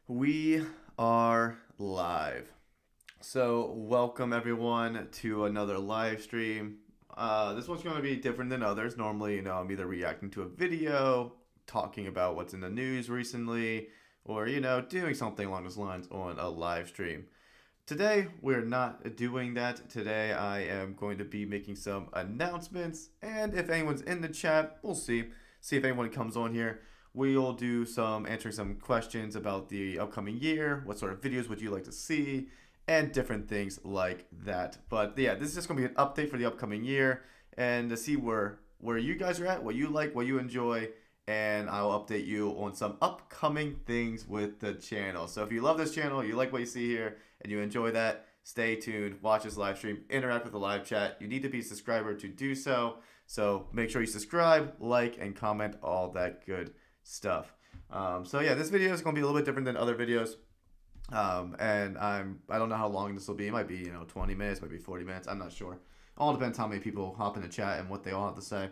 We are live. So, welcome everyone to another live stream. This one's going to be different than others. Normally, I'm either reacting to a video, talking about what's in the news recently, or, doing something along those lines on a live stream. Today, we're not doing that. Today, I am going to be making some announcements, and if anyone's in the chat, we'll see. See if anyone comes on here. We'll do some answering some questions about the upcoming year. What sort of videos would you like to see? And different things like that. But yeah, this is just gonna be an update for the upcoming year and to see where you guys are at, what you like, what you enjoy, and I'll update you on some upcoming things with the channel. So if you love this channel, you like what you see here, and you enjoy that, stay tuned, watch this live stream, interact with the live chat. You need to be a subscriber to do so. So make sure you subscribe, like, and comment all that good stuff. So yeah, this video is going to be a little bit different than other videos. And I don't know how long this will be. It might be 20 minutes, might be 40 minutes. I'm not sure. All depends how many people hop in the chat and what they all have to say.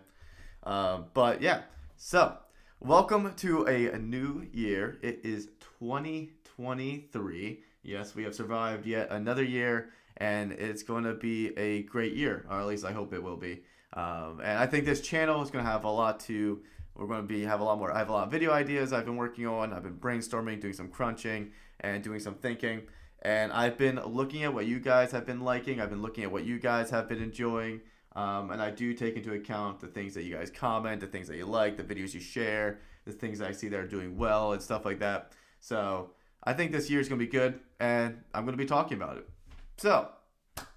But yeah, so welcome to a new year. It is 2023. Yes, we have survived yet another year, and it's going to be a great year, or at least I hope it will be. And I think this channel is going to have a lot to. We're going to have a lot more. I have a lot of video ideas I've been working on. I've been brainstorming, doing some crunching, and doing some thinking. And I've been looking at what you guys have been liking. I've been looking at what you guys have been enjoying. And I do take into account the things that you guys comment, the things that you like, the videos you share, the things that I see that are doing well, and stuff like that. So I think this year is going to be good, and I'm going to be talking about it. So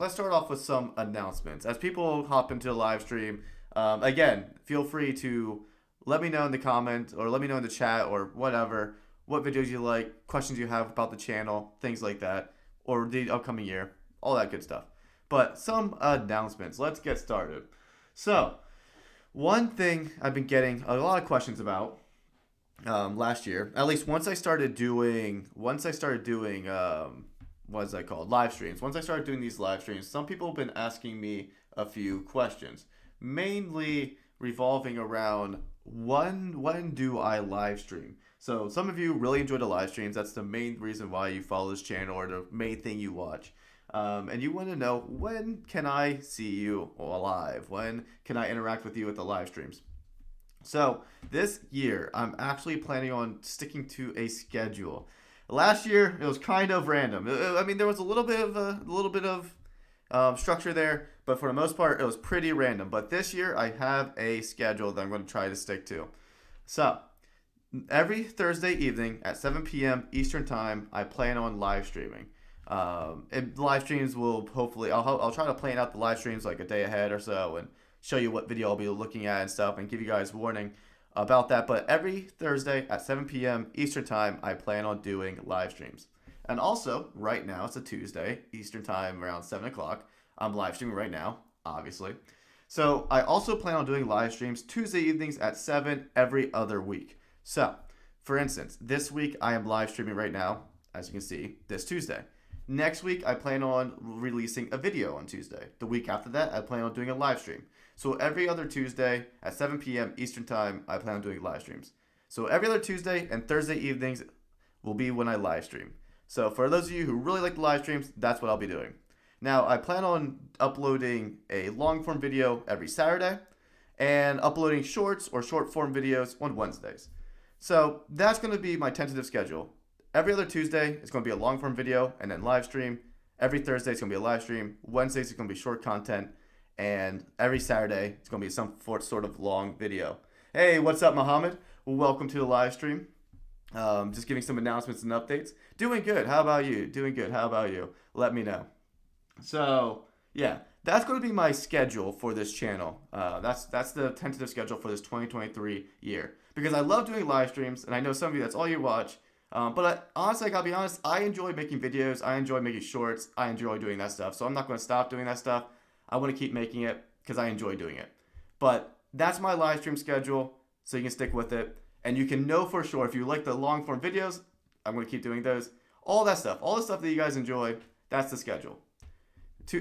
let's start off with some announcements. As people hop into the live stream, again, feel free to let me know in the comments or let me know in the chat or whatever what videos you like, questions you have about the channel, things like that, or the upcoming year, all that good stuff. But some announcements. Let's get started. So, one thing I've been getting a lot of questions about last year, at least once I started doing what is that called? Live streams. Once I started doing these live streams, some people have been asking me a few questions, mainly revolving around when do I live stream? So some of you really enjoy the live streams. That's the main reason why you follow this channel or the main thing you watch. And you want to know, when can I see you live? When can I interact with you at the live streams? So this year, I'm actually planning on sticking to a schedule. Last year, it was kind of random. I mean, there was a little bit of structure there, but for the most part, it was pretty random. But this year, I have a schedule that I'm going to try to stick to. So every Thursday evening at 7 p.m. Eastern Time, I plan on live streaming. And live streams will hopefully, I'll try to plan out the live streams like a day ahead or so and show you what video I'll be looking at and stuff and give you guys warning about that. But every Thursday at 7 p.m. Eastern Time, I plan on doing live streams. And also, right now, it's a Tuesday, Eastern Time, around 7 o'clock. I'm live streaming right now, obviously. So I also plan on doing live streams Tuesday evenings at 7 every other week. So, for instance, this week I am live streaming right now, as you can see, this Tuesday. Next week, I plan on releasing a video on Tuesday. The week after that, I plan on doing a live stream. So every other Tuesday at 7 p.m. Eastern Time, I plan on doing live streams. So every other Tuesday and Thursday evenings will be when I live stream. So for those of you who really like the live streams, that's what I'll be doing. Now, I plan on uploading a long form video every Saturday and uploading shorts or short form videos on Wednesdays. So that's going to be my tentative schedule. Every other Tuesday, it's going to be a long form video and then live stream. Every Thursday, it's going to be a live stream. Wednesdays, it's going to be short content. And every Saturday, it's going to be some sort of long video. Hey, what's up, Mohammed? Welcome to the live stream. Just giving some announcements and updates. Doing good. How about you? Doing good. How about you? Let me know. So, yeah, that's going to be my schedule for this channel. That's the tentative schedule for this 2023 year. Because I love doing live streams, and I know some of you, that's all you watch. But honestly, I gotta be honest, I enjoy making videos. I enjoy making shorts. I enjoy doing that stuff. So I'm not going to stop doing that stuff. I want to keep making it because I enjoy doing it. But that's my live stream schedule, so you can stick with it. And you can know for sure if you like the long form videos, I'm going to keep doing those. All that stuff, all the stuff that you guys enjoy, that's the schedule.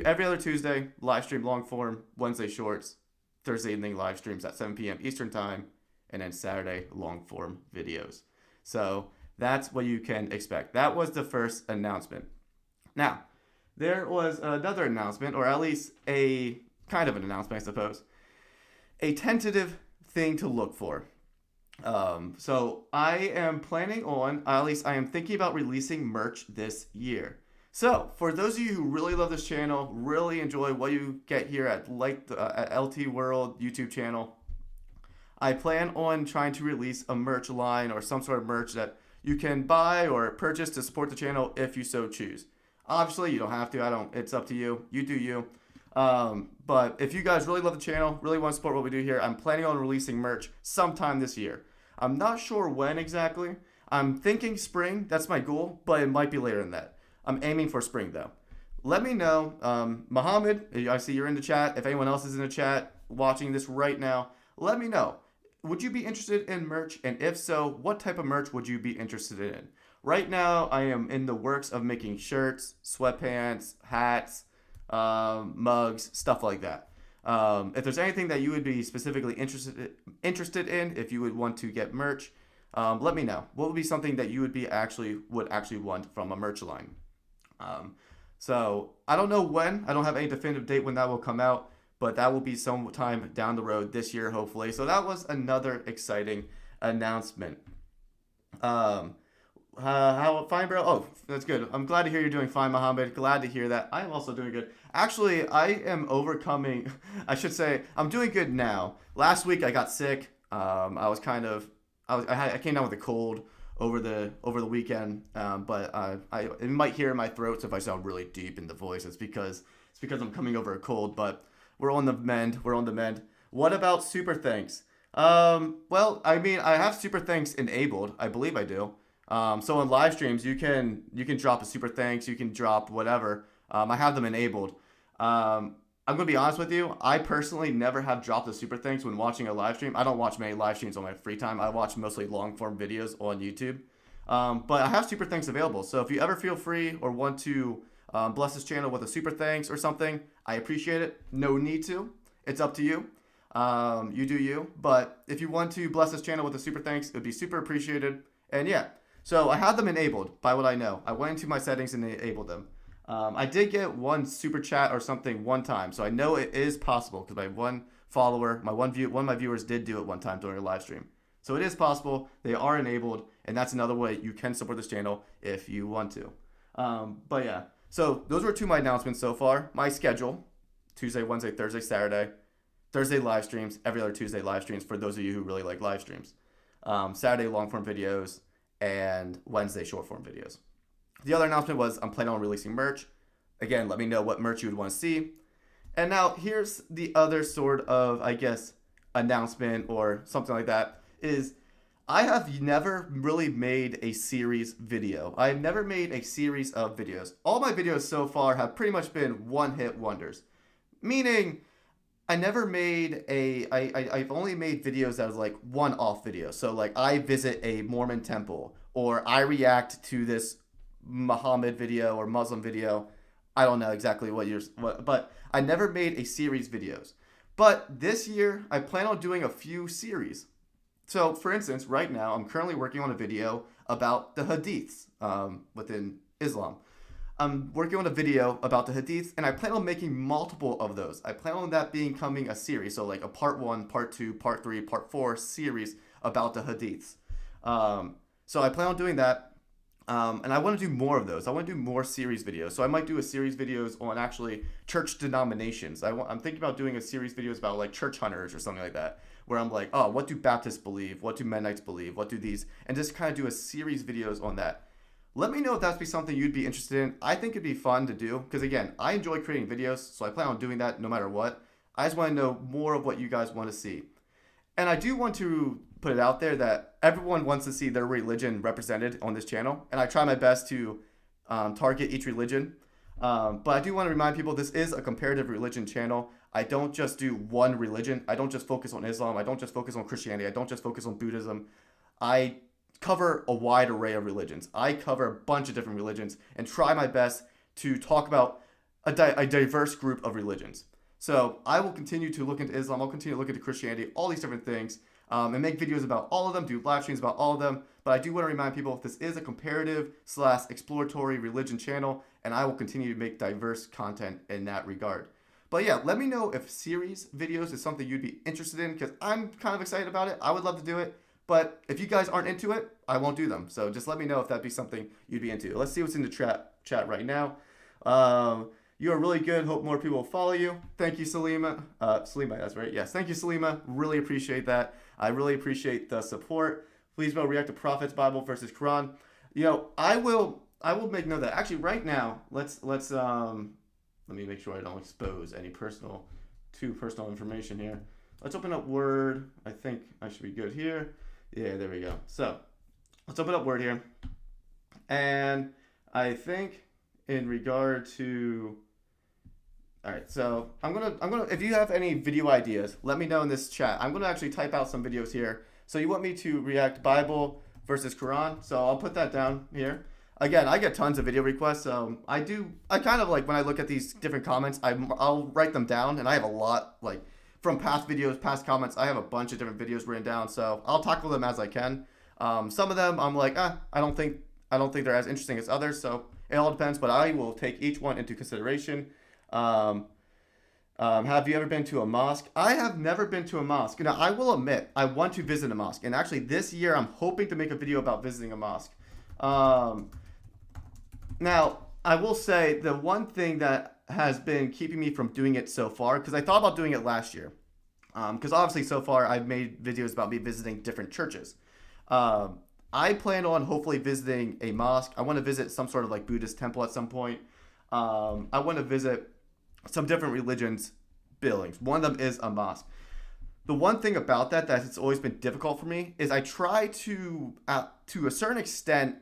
Every other Tuesday, live stream long form, Wednesday shorts, Thursday evening live streams at 7 p.m. Eastern Time, and then Saturday long form videos. So That's what you can expect. That was the first announcement. Now, there was another announcement, or at least a kind of an announcement, I suppose. A tentative thing to look for. So I am planning on, at least I am thinking about releasing merch this year. So for those of you who really love this channel, really enjoy what you get here at at LT World YouTube channel, I plan on trying to release a merch line or some sort of merch that you can buy or purchase to support the channel if you so choose. Obviously, you don't have to. It's up to you. You do you. But if you guys really love the channel, really want to support what we do here, I'm planning on releasing merch sometime this year. I'm not sure when exactly. I'm thinking spring. That's my goal, but it might be later than that. I'm aiming for spring though. Let me know. Muhammad, I see you're in the chat. If anyone else is in the chat watching this right now, let me know. Would you be interested in merch? And if so, what type of merch would you be interested in? Right now, I am in the works of making shirts, sweatpants, hats, mugs, stuff like that. If there's anything that you would be specifically interested in, if you would want to get merch, let me know. What would be something that you would actually want from a merch line? So I don't know when. I don't have any definitive date when that will come out, but that will be sometime down the road this year, hopefully. So that was another exciting announcement. How fine, bro? Oh, that's good. I'm glad to hear you're doing fine, Mohammed. Glad to hear that. I am also doing good. Actually, I am overcoming. I should say I'm doing good now. Last week I got sick. I came down with a cold over the weekend. But it might hear in my throat, so if I sound really deep in the voice, it's because I'm coming over a cold. But we're on the mend. What about super thanks? Well, I mean, I have super thanks enabled. I believe I do. So in live streams, you can drop a super thanks, you can drop whatever. I have them enabled. I'm gonna be honest with you. I personally never have dropped a super thanks when watching a live stream. I don't watch many live streams on my free time. I watch mostly long form videos on YouTube. But I have super thanks available. So if you ever feel free or want to bless this channel with a super thanks or something, I appreciate it. No need to. It's up to you. You do you. But if you want to bless this channel with a super thanks, it would be super appreciated. And yeah. So I have them enabled by what I know. I went into my settings and enabled them. I did get one super chat or something one time, so I know it is possible because my one follower, one of my viewers did do it one time during a live stream. So it is possible. They are enabled, and that's another way you can support this channel if you want to. But yeah, so those were two of my announcements so far. My schedule: Tuesday, Wednesday, Thursday, Saturday. Thursday live streams, every other Tuesday live streams for those of you who really like live streams. Saturday long form videos, and Wednesday short form videos. The other announcement was I'm planning on releasing merch. Again, let me know what merch you would want to see. And now here's the other sort of, I guess, announcement or something like that is I have never really made a series video. I've never made a series of videos. All my videos so far have pretty much been one-hit wonders. Meaning I've only made videos that was like one-off videos. So like I visit a Mormon temple or I react to this Muhammad video or Muslim video. I don't know exactly but I never made a series videos. But this year I plan on doing a few series. So for instance, right now I'm currently working on a video about the hadiths within Islam. I'm working on a video about the hadiths, and I plan on making multiple of those. I plan on that becoming a series, so like a part 1, part 2, part 3, part 4 series about the hadiths. So I plan on doing that, and I want to do more of those. I want to do more series videos. So I might do a series videos on actually church denominations. I'm thinking about doing a series videos about like church hunters or something like that, where I'm like, oh, what do Baptists believe? What do Mennonites believe? What do these? And just kind of do a series videos on that. Let me know if that'd be something you'd be interested in. I think it'd be fun to do because, again, I enjoy creating videos, so I plan on doing that no matter what. I just want to know more of what you guys want to see. And I do want to put it out there that everyone wants to see their religion represented on this channel, and I try my best to target each religion. But I do want to remind people this is a comparative religion channel. I don't just do one religion. I don't just focus on Islam. I don't just focus on Christianity. I don't just focus on Buddhism. I cover a wide array of religions. I cover a bunch of different religions and try my best to talk about a diverse group of religions. So I will continue to look into Islam. I'll continue to look into Christianity, all these different things. and make videos about all of them, do live streams about all of them. But I do want to remind people this is a comparative / exploratory religion channel, and I will continue to make diverse content in that regard. But yeah, let me know if series videos is something you'd be interested in, because I'm kind of excited about it. I would love to do it. But if you guys aren't into it, I won't do them. So just let me know if that'd be something you'd be into. Let's see what's in the chat right now. You are really good. Hope more people will follow you. Thank you, Salima. Salima, that's right. Yes, thank you, Salima. Really appreciate that. I really appreciate the support. Please will react to Prophets Bible versus Quran. You know, I will make note of that. Actually, right now, let's let me make sure I don't expose any too personal information here. Let's open up Word. I think I should be good here. Yeah, there we go. So let's open up Word here. And I think in regard to, all right, so I'm gonna, if you have any video ideas, let me know in this chat. I'm gonna actually type out some videos here. So you want me to react Bible versus Quran? So I'll put that down here. Again, I get tons of video requests. So I kind of like when I look at these different comments, I'll write them down, and I have a lot, like from past videos, past comments. I have a bunch of different videos written down, so I'll tackle them as I can. Some of them I'm like, I don't think they're as interesting as others. So it all depends, but I will take each one into consideration. Have you ever been to a mosque? I have never been to a mosque. Now, I will admit, I want to visit a mosque. And actually, this year, I'm hoping to make a video about visiting a mosque. Now, I will say the one thing that has been keeping me from doing it so far, because I thought about doing it last year. Because obviously, so far, I've made videos about me visiting different churches. I plan on hopefully visiting a mosque. I want to visit some sort of like Buddhist temple at some point. I want to visit some different religions' buildings. One of them is a mosque. The one thing about that has always been difficult for me is I try to a certain extent,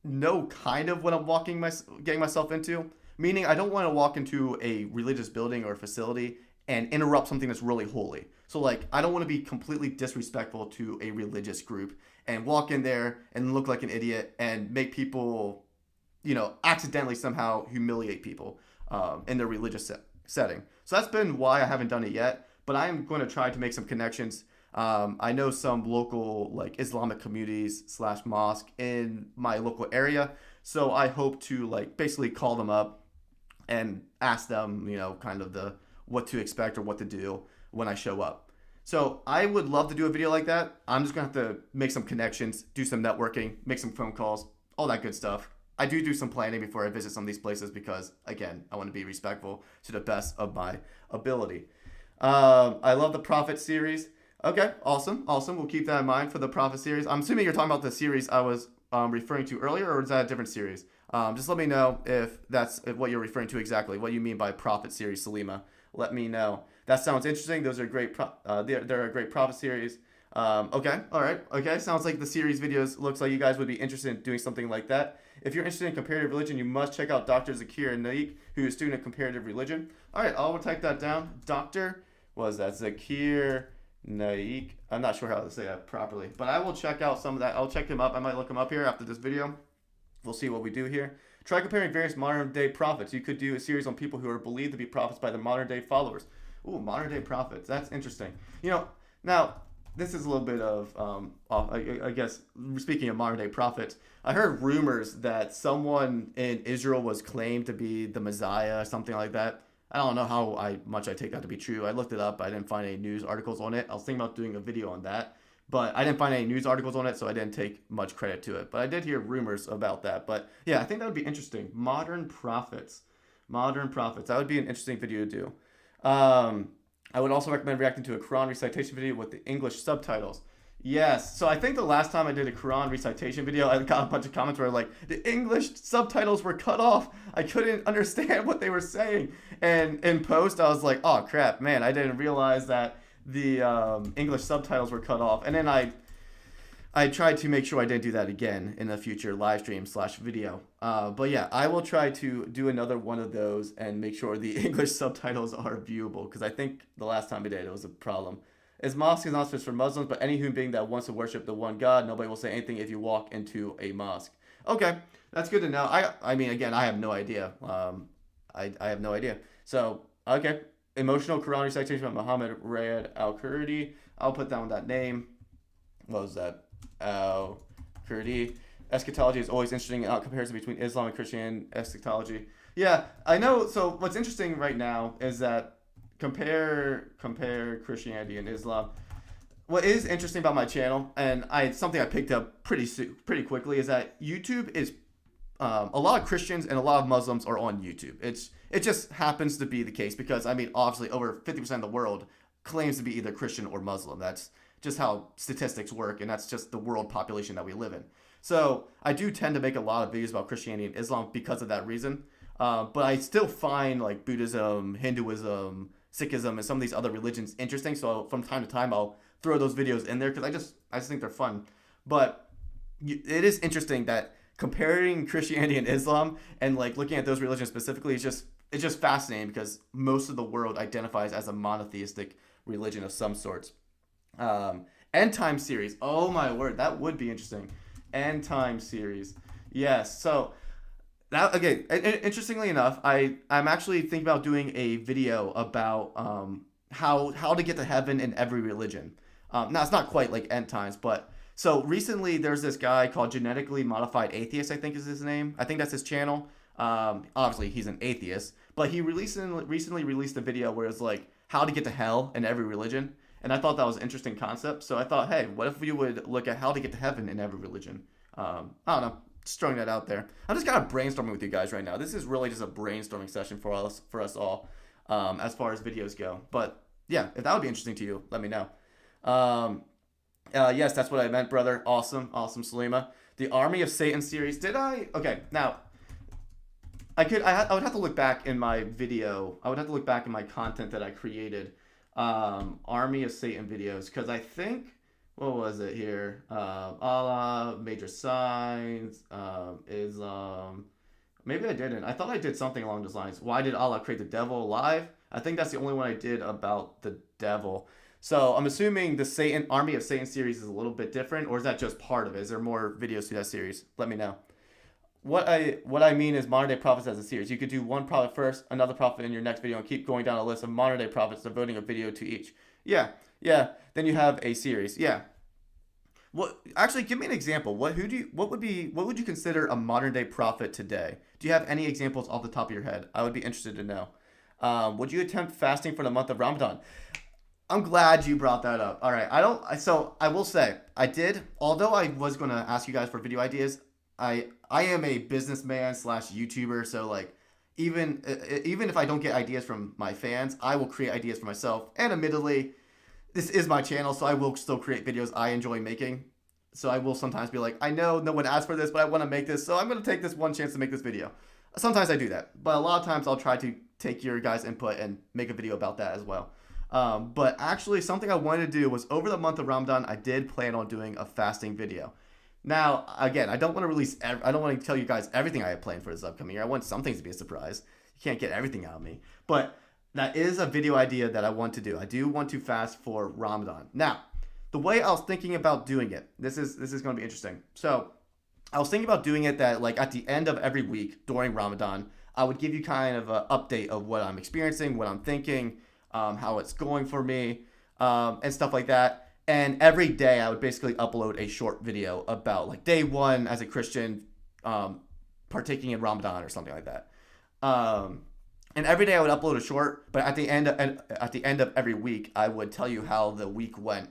know kind of what I'm getting myself into. Meaning, I don't want to walk into a religious building or facility and interrupt something that's really holy. So, like, I don't want to be completely disrespectful to a religious group and walk in there and look like an idiot and make people, accidentally somehow humiliate people in their religious setting. So that's been why I haven't done it yet. But I am going to try to make some connections. I know some local like Islamic communities / mosque in my local area. So I hope to like basically call them up and ask them, kind of what to expect or what to do when I show up. So I would love to do a video like that. I'm just going to have to make some connections, do some networking, make some phone calls, all that good stuff. I do some planning before I visit some of these places because, again, I want to be respectful to the best of my ability. I love the Prophet series. Okay, awesome. We'll keep that in mind for the Prophet series. I'm assuming you're talking about the series I was referring to earlier, or is that a different series? Just let me know if that's what you're referring to exactly. What you mean by Prophet series, Salima. Let me know. That sounds interesting. Those are great. They're a great Prophet series. Okay, all right. Okay, sounds like the series videos looks like you guys would be interested in doing something like that. If you're interested in comparative religion, you must check out Dr. Zakir Naik, who is a student of comparative religion. All right, I'll type that down. Dr. Was that Zakir Naik? I'm not sure how to say that properly, but I will check out some of that. I'll check him up. I might look him up here after this video. We'll see what we do here. Try comparing various modern day prophets. You could do a series on people who are believed to be prophets by their modern day followers. Ooh, modern day prophets. That's interesting. Now, this is a little bit of, I guess, speaking of modern day prophets, I heard rumors that someone in Israel was claimed to be the Messiah, something like that. I don't know how much I take that to be true. I looked it up. I didn't find any news articles on it. I was thinking about doing a video on that, but I didn't find any news articles on it, so I didn't take much credit to it. But I did hear rumors about that. But yeah, I think that would be interesting. Modern prophets. That would be an interesting video to do. I would also recommend reacting to a Quran recitation video with the English subtitles. Yes, so I think the last time I did a Quran recitation video, I got a bunch of comments where like, the English subtitles were cut off. I couldn't understand what they were saying. And in post, I was like, oh crap, man, I didn't realize that the English subtitles were cut off. And then I tried to make sure I didn't do that again in a future live stream / video. But yeah, I will try to do another one of those and make sure the English subtitles are viewable, because I think the last time I did it was a problem. As mosque is not just for Muslims, but any human being that wants to worship the one God, nobody will say anything if you walk into a mosque. Okay, that's good to know. I mean, again, I have no idea. I have no idea. So, okay. Emotional Quran recitation by Muhammad Rayed Al-Kurdi. I'll put down that name. what was that? Kurdi. Eschatology is always interesting. Comparison between Islam and Christian eschatology. Yeah, I know. So what's interesting right now is that compare Christianity and Islam. What is interesting about my channel, and something I picked up pretty quickly, is that YouTube is a lot of Christians and a lot of Muslims are on YouTube. It just happens to be the case because I mean, obviously, over 50% of the world claims to be either Christian or Muslim. That's just how statistics work, and that's just the world population that we live in. So I do tend to make a lot of videos about Christianity and Islam because of that reason. But I still find like Buddhism, Hinduism, Sikhism, and some of these other religions interesting. So from time to time, I'll throw those videos in there because I just think they're fun. But it is interesting that comparing Christianity and Islam and like looking at those religions specifically is it's just fascinating because most of the world identifies as a monotheistic religion of some sorts. End time series. Oh my word, that would be interesting. End time series. Yes. So that again, interestingly enough, I'm actually thinking about doing a video about how to get to heaven in every religion. Now it's not quite like end times, but so recently there's this guy called Genetically Modified Atheist, I think is his name. I think that's his channel. Obviously he's an atheist, but he recently released a video where it's like how to get to hell in every religion. And I thought that was an interesting concept. So I thought, hey, what if we would look at how to get to heaven in every religion? I don't know, just throwing that out there. I'm just kind of brainstorming with you guys right now. This is really just a brainstorming session for us all, as far as videos go. But yeah, if that would be interesting to you, let me know. Yes, that's what I meant, brother. Awesome, Salima. The Army of Satan series. Did I? Okay, now I would have to look back in my video. I would have to look back in my content that I created. Army of Satan videos, because I think, what was it here? Allah, major signs, Islam. Maybe I didn't. I thought I did something along those lines. Why did Allah create the devil alive? I think that's the only one I did about the devil. So I'm assuming the Army of Satan series is a little bit different, or is that just part of it? Is there more videos to that series? Let me know. What I mean is modern day prophets as a series. You could do one prophet first, another prophet in your next video, and keep going down a list of modern day prophets, devoting a video to each. Yeah. Then you have a series. Yeah. Well, actually, give me an example. What would you consider a modern day prophet today? Do you have any examples off the top of your head? I would be interested to know. Would you attempt fasting for the month of Ramadan? I'm glad you brought that up. All right. So I will say I did. Although I was going to ask you guys for video ideas, I am a businessman / YouTuber, so like even if I don't get ideas from my fans, I will create ideas for myself. And admittedly, this is my channel, so I will still create videos I enjoy making. So I will sometimes be like, I know no one asked for this, but I want to make this, so I'm going to take this one chance to make this video. Sometimes I do that, but a lot of times I'll try to take your guys' input and make a video about that as well. But actually, something I wanted to do was over the month of Ramadan, I did plan on doing a fasting video. Now, again, I don't want to tell you guys everything I have planned for this upcoming year. I want some things to be a surprise. You can't get everything out of me. But that is a video idea that I want to do. I do want to fast for Ramadan. Now, the way I was thinking about doing it, this is going to be interesting. So, I was thinking about doing it that like at the end of every week during Ramadan, I would give you kind of an update of what I'm experiencing, what I'm thinking, how it's going for me, and stuff like that. And every day I would basically upload a short video about like day one as a Christian, partaking in Ramadan or something like that. And every day I would upload a short, but at the end of every week, I would tell you how the week went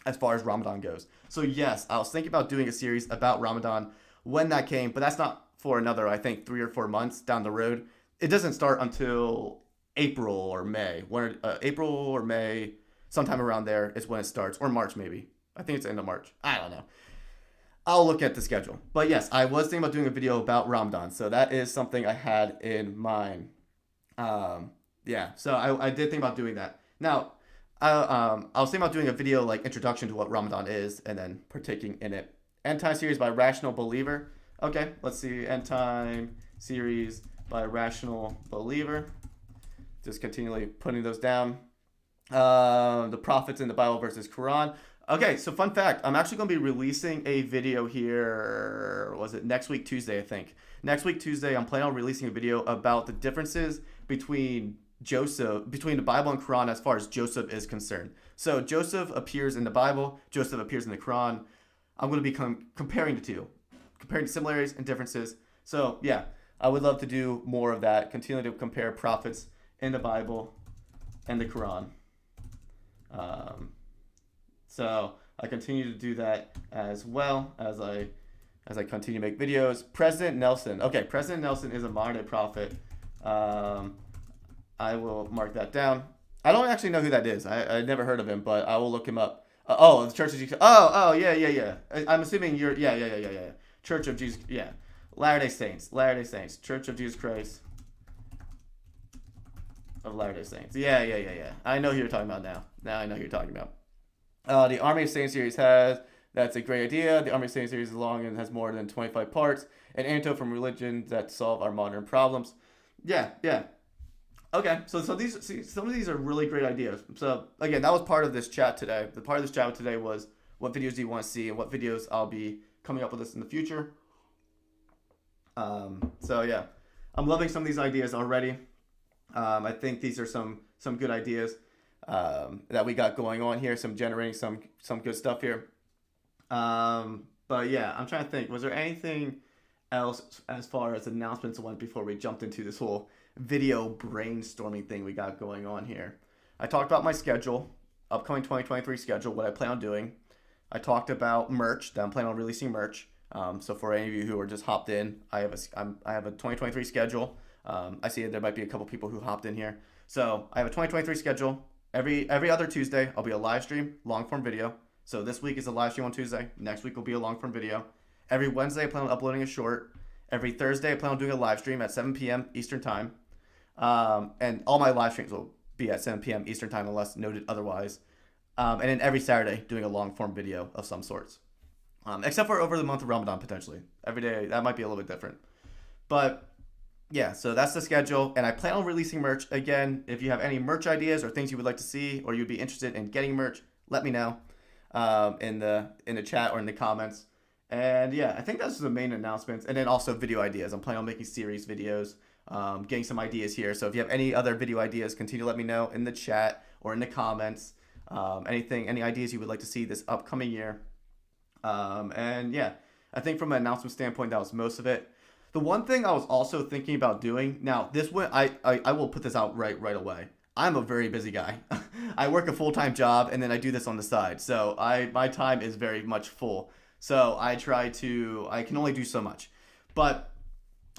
as far as Ramadan goes. So yes, I was thinking about doing a series about Ramadan when that came, but that's not for another, I think, 3 or 4 months down the road. It doesn't start until April or May. April or May, sometime around there is when it starts, or March maybe. I think it's the end of March. I don't know. I'll look at the schedule. But yes, I was thinking about doing a video about Ramadan, so that is something I had in mind. So I did think about doing that. Now, I was thinking about doing a video like introduction to what Ramadan is and then partaking in it. End Time series by Rational Believer. Okay, let's see. End Time series by Rational Believer. Just continually putting those down. The prophets in the Bible versus Quran. Okay, so fun fact. I'm actually going to be releasing a video here. Was it next week, Tuesday, I think. Next week, Tuesday, I'm planning on releasing a video about the differences between Joseph, between the Bible and Quran as far as Joseph is concerned. So Joseph appears in the Bible, Joseph appears in the Quran. I'm going to be comparing the two, comparing similarities and differences. So yeah, I would love to do more of that, continue to compare prophets in the Bible and the Quran. So I continue to do that as well as I continue to make videos. President Nelson. Okay, President Nelson is a modern day prophet. I will mark that down. I don't actually know who that is. I never heard of him, but I will look him up. The Church of Jesus. Yeah. I'm assuming you're. Yeah. Church of Jesus. Yeah. Latter-day Saints. Church of Jesus Christ of Latter-day Saints. Yeah. I know who you're talking about now. Now I know who you're talking about. The Army of Saints series that's a great idea. The Army of Saints series is long and has more than 25 parts. An antidote from religion that solve our modern problems. Yeah. Okay, so some of these are really great ideas. So again, that was part of this chat today. The part of this chat today was what videos do you want to see and what videos I'll be coming up with this in the future. So yeah, I'm loving some of these ideas already. I think these are some good ideas that we got going on here. Generating some good stuff here. But yeah, I'm trying to think. Was there anything else as far as announcements went before we jumped into this whole video brainstorming thing we got going on here? I talked about my schedule, upcoming 2023 schedule, what I plan on doing. I talked about merch, that I'm planning on releasing merch. So for any of you who are just hopped in, I have a 2023 schedule. I see there might be a couple people who hopped in here. So I have a 2023 schedule. Every other Tuesday, I'll be a live stream, long form video. So this week is a live stream on Tuesday. Next week will be a long form video. Every Wednesday, I plan on uploading a short. Every Thursday, I plan on doing a live stream at 7 p.m. Eastern Time. And all my live streams will be at 7 p.m. Eastern Time unless noted otherwise. And then every Saturday, doing a long form video of some sorts. Except for over the month of Ramadan, potentially. Every day, that might be a little bit different. But yeah, so that's the schedule. And I plan on releasing merch. Again, if you have any merch ideas or things you would like to see or you'd be interested in getting merch, let me know in the chat or in the comments. And yeah, I think that's the main announcements. And then also video ideas. I'm planning on making series videos, getting some ideas here. So if you have any other video ideas, continue to let me know in the chat or in the comments. Any ideas you would like to see this upcoming year. And yeah, I think from an announcement standpoint, that was most of it. The one thing I was also thinking about doing, now this one, I will put this out right away. I'm a very busy guy. I work a full-time job and then I do this on the side. So my time is very much full. So I can only do so much. But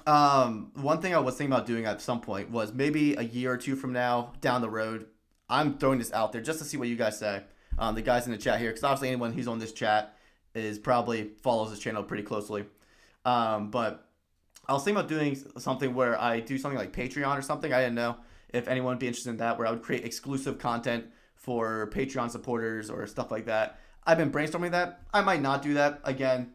one thing I was thinking about doing at some point was maybe a year or two from now, down the road, I'm throwing this out there just to see what you guys say. The guys in the chat here, because obviously anyone who's on this chat probably follows this channel pretty closely. But I was thinking about doing something where I do something like Patreon or something. I didn't know if anyone would be interested in that, where I would create exclusive content for Patreon supporters or stuff like that. I've been brainstorming that. I might not do that. Again,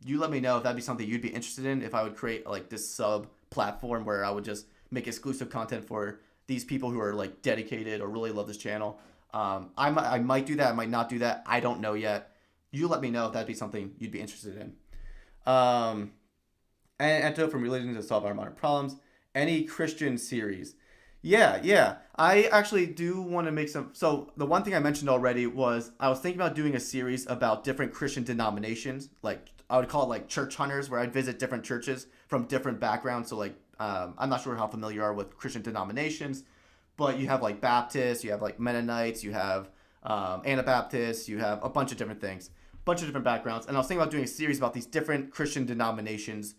you let me know if that'd be something you'd be interested in, if I would create like this sub platform where I would just make exclusive content for these people who are like dedicated or really love this channel. I might do that. I might not do that. I don't know yet. You let me know if that'd be something you'd be interested in. And antidote from religion to solve our modern problems. Any Christian series. Yeah. I actually do want to make some. So the one thing I mentioned already was I was thinking about doing a series about different Christian denominations. Like I would call it like church hunters, where I'd visit different churches from different backgrounds. So like I'm not sure how familiar you are with Christian denominations, but you have like Baptists, you have like Mennonites, you have Anabaptists, you have a bunch of different things, bunch of different backgrounds. And I was thinking about doing a series about these different Christian denominations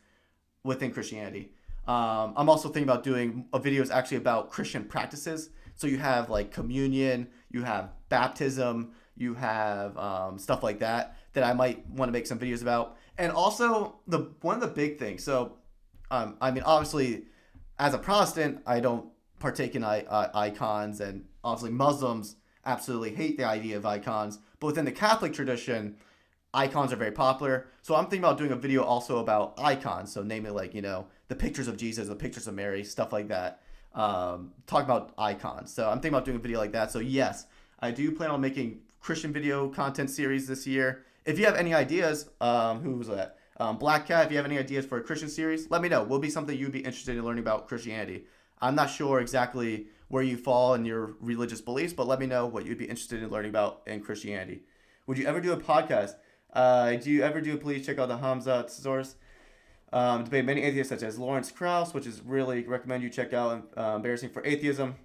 within Christianity. I'm also thinking about doing videos actually about Christian practices. So you have like communion, you have baptism, you have stuff like that I might want to make some videos about. And also one of the big things. So I mean, obviously, as a Protestant, I don't partake in icons, and obviously Muslims absolutely hate the idea of icons. But within the Catholic tradition, icons are very popular. So I'm thinking about doing a video also about icons. So namely like, the pictures of Jesus, the pictures of Mary, stuff like that. Talk about icons. So I'm thinking about doing a video like that. So yes, I do plan on making Christian video content series this year. If you have any ideas, who was that? Black Cat, if you have any ideas for a Christian series, let me know. Will be something you'd be interested in learning about Christianity. I'm not sure exactly where you fall in your religious beliefs, but let me know what you'd be interested in learning about in Christianity. Would you ever do a podcast? Do you ever do? Please check out the Hamza source. Debate many atheists such as Lawrence Krauss, which is really recommend you check out. Embarrassing for Atheism.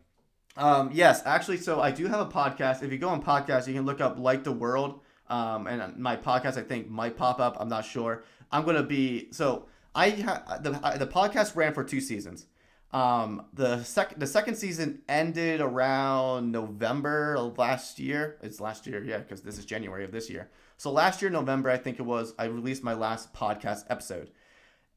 Yes, actually, so I do have a podcast. If you go on podcasts, you can look up Like the World. And my podcast, I think, might pop up. I'm not sure. I'm going to be, so the podcast ran for 2 seasons. The second season ended around November of last year. It's last year, yeah, because this is January of this year. So last year, November, I think it was, I released my last podcast episode.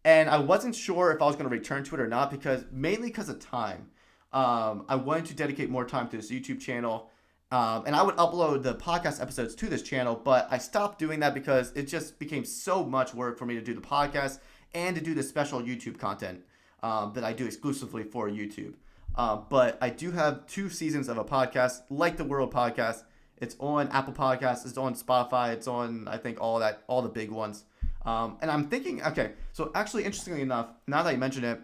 And I wasn't sure if I was going to return to it or not, mainly because of time. I wanted to dedicate more time to this YouTube channel. And I would upload the podcast episodes to this channel, but I stopped doing that because it just became so much work for me to do the podcast and to do the special YouTube content that I do exclusively for YouTube. But I do have 2 seasons of a podcast, Like the World podcast. It's on Apple Podcasts, it's on Spotify, it's on, I think, all the big ones. And I'm thinking, okay, so actually, interestingly enough, now that you mention it,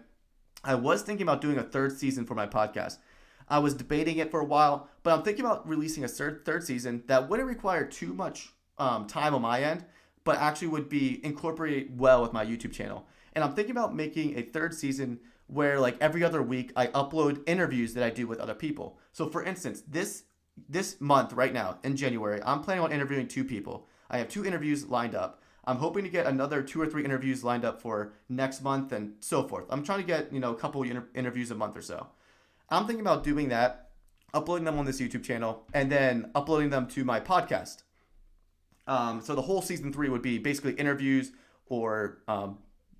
I was thinking about doing a 3rd season for my podcast. I was debating it for a while, but I'm thinking about releasing a third season that wouldn't require too much time on my end, but actually would be incorporated well with my YouTube channel. And I'm thinking about making a 3rd season where, like, every other week I upload interviews that I do with other people. So for instance, this month right now in January, I'm planning on interviewing 2 people. I have 2 interviews lined up. I'm hoping to get another 2 or 3 interviews lined up for next month and so forth. I'm trying to get, a couple interviews a month or so. I'm thinking about doing that, uploading them on this YouTube channel, and then uploading them to my podcast. So the whole season 3 would be basically interviews or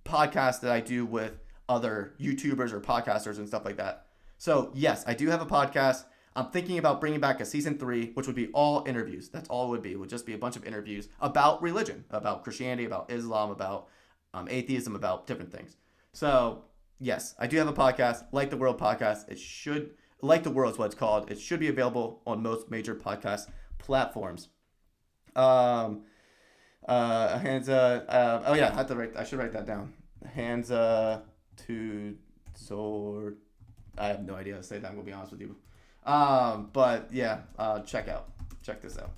podcasts that I do with other YouTubers or podcasters and stuff like that. So yes, I do have a podcast. I'm thinking about bringing back a season 3, which would be all interviews. That's all it would be. It would just be a bunch of interviews about religion, about Christianity, about Islam, about atheism, about different things. So yes, I do have a podcast, Like the World podcast. Like the World is what it's called. It should be available on most major podcast platforms. Hansa. Oh yeah, I should write that down. Hansa to Zord. I have no idea how to say that. I'm gonna be honest with you. But yeah, check this out.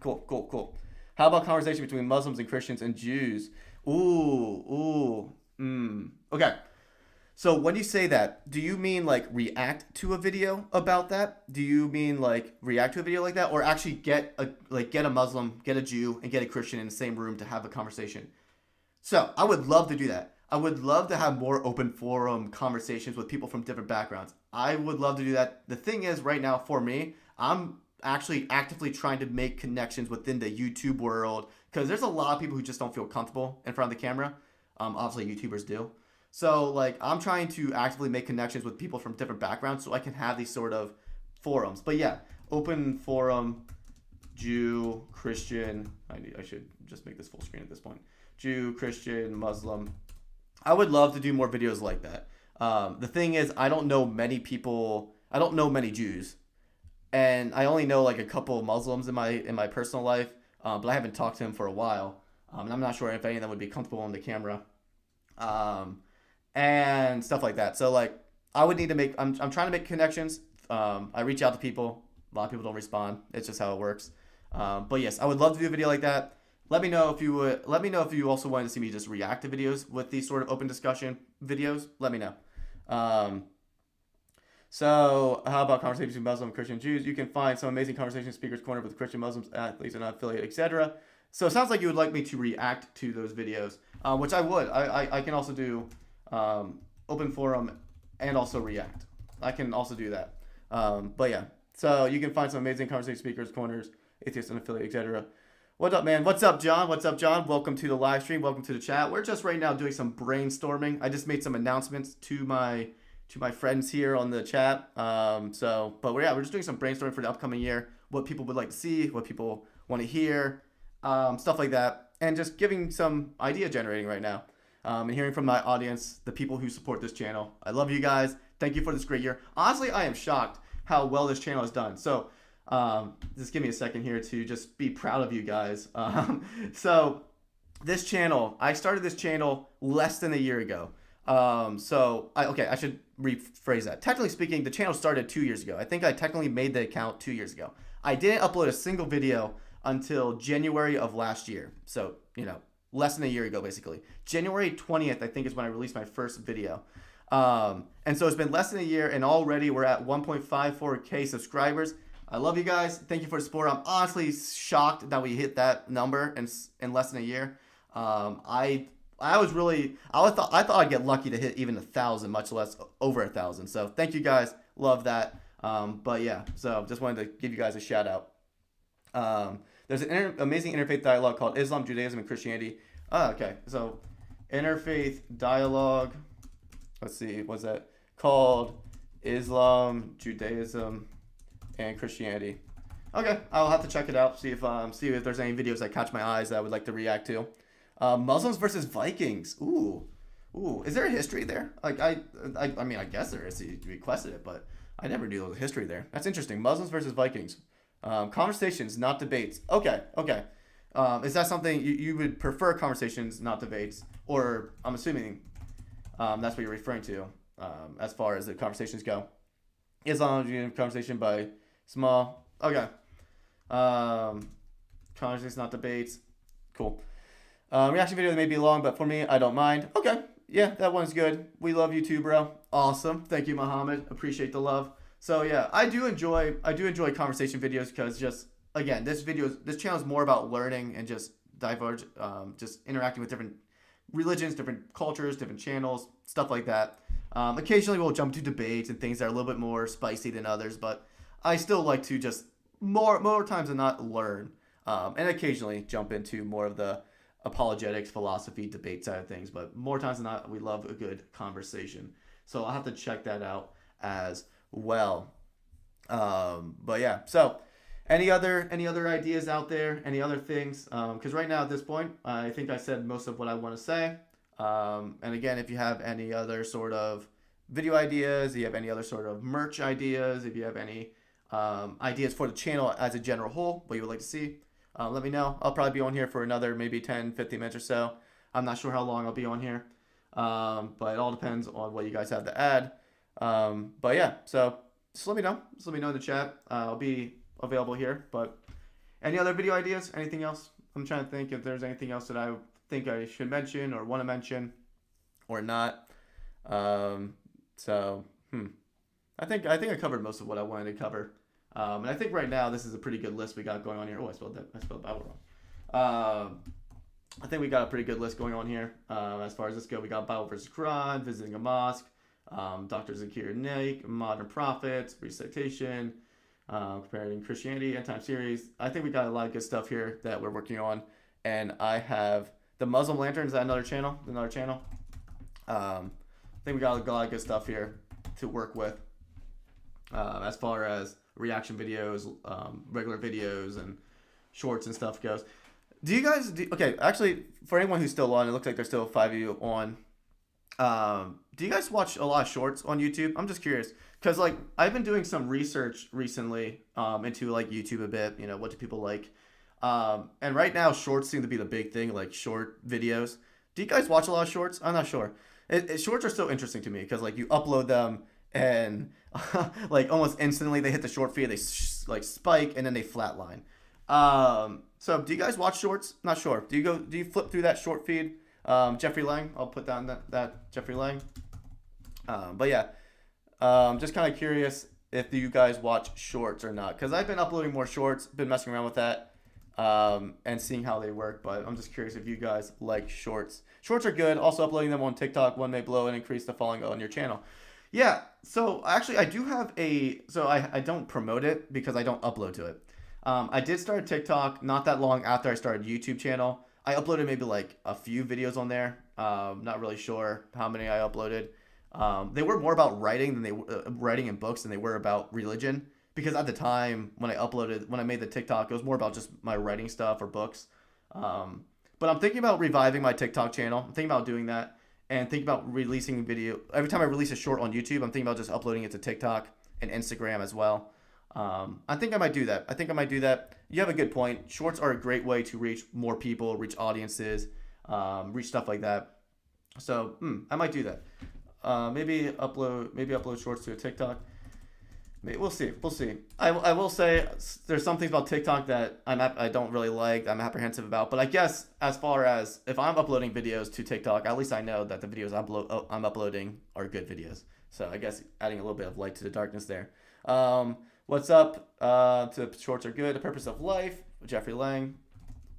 Cool. How about conversation between Muslims and Christians and Jews? Okay. So when you say that, do you mean like react to a video about that? Do you mean like react to a video like that, or actually get a Muslim, get a Jew, and get a Christian in the same room to have a conversation? So I would love to do that. I would love to have more open forum conversations with people from different backgrounds. I would love to do that. The thing is, right now for me, I'm actually actively trying to make connections within the YouTube world, because there's a lot of people who just don't feel comfortable in front of the camera. Obviously, YouTubers do. So, like, I'm trying to actively make connections with people from different backgrounds so I can have these sort of forums. But yeah, open forum, Jew, Christian. I should just make this full screen at this point. Jew, Christian, Muslim. I would love to do more videos like that. The thing is, I don't know many people. I don't know many Jews, and I only know like a couple of Muslims in my personal life. But I haven't talked to them for a while, and I'm not sure if any of them would be comfortable on the camera. And stuff like that. So like, I would need to make. I'm trying to make connections. I reach out to people. A lot of people don't respond. It's just how it works. But yes, I would love to do a video like that. Let me know if you would. Let me know if you also wanted to see me just react to videos with these sort of open discussion videos. Let me know. So how about conversations between Muslim, Christian, Jews? You can find some amazing conversation speakers corner with Christian, Muslims, athletes, and affiliate, etc. So it sounds like you would like me to react to those videos, which I would. I can also do open forum and also react. I can also do that. But yeah, so you can find some amazing conversation speakers, corners, atheists, and affiliate, etc. What up, man? What's up, John? Welcome to the live stream. Welcome to the chat. We're just right now doing some brainstorming. I just made some announcements to my friends here on the chat. But we're just doing some brainstorming for the upcoming year. What people would like to see, what people want to hear, stuff like that, and just giving some idea generating right now. And hearing from my audience, the people who support this channel. I love you guys. Thank you for this great year. Honestly, I am shocked how well this channel has done. So just give me a second here to just be proud of you guys. So this channel, I started this channel less than a year ago. Okay, I should rephrase that. Technically speaking, the channel started 2 years ago. I think I technically made the account 2 years ago. I didn't upload a single video until January of last year. So, less than a year ago, basically. January 20th, I think, is when I released my first video. And so it's been less than a year, and already we're at 1.54K subscribers. I love you guys. Thank you for the support. I'm honestly shocked that we hit that number in less than a year. I thought I'd get lucky to hit even 1,000, much less over 1,000. So thank you guys. Love that. But yeah, so just wanted to give you guys a shout out. There's an amazing interfaith dialogue called Islam, Judaism, and Christianity. Okay. So interfaith dialogue. Let's see. What's that called? Islam, Judaism, and Christianity. Okay, I'll have to check it out. See if there's any videos that catch my eyes that I would like to react to. Muslims versus Vikings. Ooh. Is there a history there? Like I mean, I guess there is. You requested it, but I never knew there was a history there. That's interesting. Muslims versus Vikings. Conversations, not debates. Okay. Is that something you would prefer? Conversations, not debates, or I'm assuming that's what you're referring to as far as the conversations go. Islam conversation by Small. Okay. Conversations, not debates. Cool. Reaction video may be long, but for me, I don't mind. Okay. Yeah, that one's good. We love you too, bro. Awesome. Thank you, Muhammad. Appreciate the love. So yeah, I do enjoy conversation videos because just again, this channel is more about learning and just just interacting with different religions, different cultures, different channels, stuff like that. Occasionally we'll jump to debates and things that are a little bit more spicy than others, but I still like to just more times than not learn, and occasionally jump into more of the apologetics, philosophy, debate side of things. But more times than not, we love a good conversation. So I'll have to check that out as well. But yeah, so any other ideas out there? Any other things? Because right now at this point, I think I said most of what I want to say. And again, if you have any other sort of video ideas, if you have any other sort of merch ideas, if you have any ideas for the channel as a general whole, what you would like to see, let me know. I'll probably be on here for another maybe 10, 15 minutes or so. I'm not sure how long I'll be on here, but it all depends on what you guys have to add. But yeah, so just let me know. Just let me know in the chat. I'll be available here. But any other video ideas? Anything else? I'm trying to think if there's anything else that I think I should mention or want to mention or not. I think I covered most of what I wanted to cover. And I think right now this is a pretty good list we got going on here. Oh, I spelled Bible wrong. I think we got a pretty good list going on here. As far as this go, we got Bible versus Quran, visiting a mosque, Dr. Zakir Naik, modern prophets, recitation, comparing Christianity, end time series. I think we got a lot of good stuff here that we're working on. And I have the Muslim Lantern. Is that another channel? I think we got a lot of good stuff here to work with. As far as reaction videos, regular videos, and shorts and stuff goes. Do you guys okay, actually, for anyone who's still on, it looks like there's still 5 of you on. Do you guys watch a lot of shorts on YouTube? I'm just curious because like I've been doing some research recently into like YouTube a bit. What do people like? And right now shorts seem to be the big thing, like short videos. Do you guys watch a lot of shorts? I'm not sure. Shorts are so interesting to me because like you upload them and like almost instantly they hit the short feed, they like spike and then they flatline. So do you guys watch shorts? Not sure. Do you flip through that short feed? Jeffrey Lang, I'll put down that Jeffrey Lang. But yeah, just kind of curious if you guys watch shorts or not, because I've been uploading more shorts, been messing around with that, and seeing how they work. But I'm just curious if you guys like shorts. Shorts are good. Also uploading them on TikTok, one may blow and increase the following on your channel. Yeah, so actually I do have I don't promote it because I don't upload to it. I did start TikTok not that long after I started YouTube channel. I uploaded maybe like a few videos on there. Not really sure how many I uploaded. They were more about writing than they writing in books than they were about religion. Because at the time when I made the TikTok, it was more about just my writing stuff or books. But I'm thinking about reviving my TikTok channel. I'm thinking about doing that and thinking about releasing video. Every time I release a short on YouTube, I'm thinking about just uploading it to TikTok and Instagram as well. I think I might do that. You have a good point. Shorts are a great way to reach more people, reach audiences, reach stuff like that. So I might do that. Maybe upload shorts to a TikTok. Maybe, we'll see. We'll see. I will say there's some things about TikTok that I don't really like. I'm apprehensive about. But I guess as far as if I'm uploading videos to TikTok, at least I know that the videos I'm uploading are good videos. So I guess adding a little bit of light to the darkness there. What's up? To shorts are good. The purpose of life. Jeffrey Lang.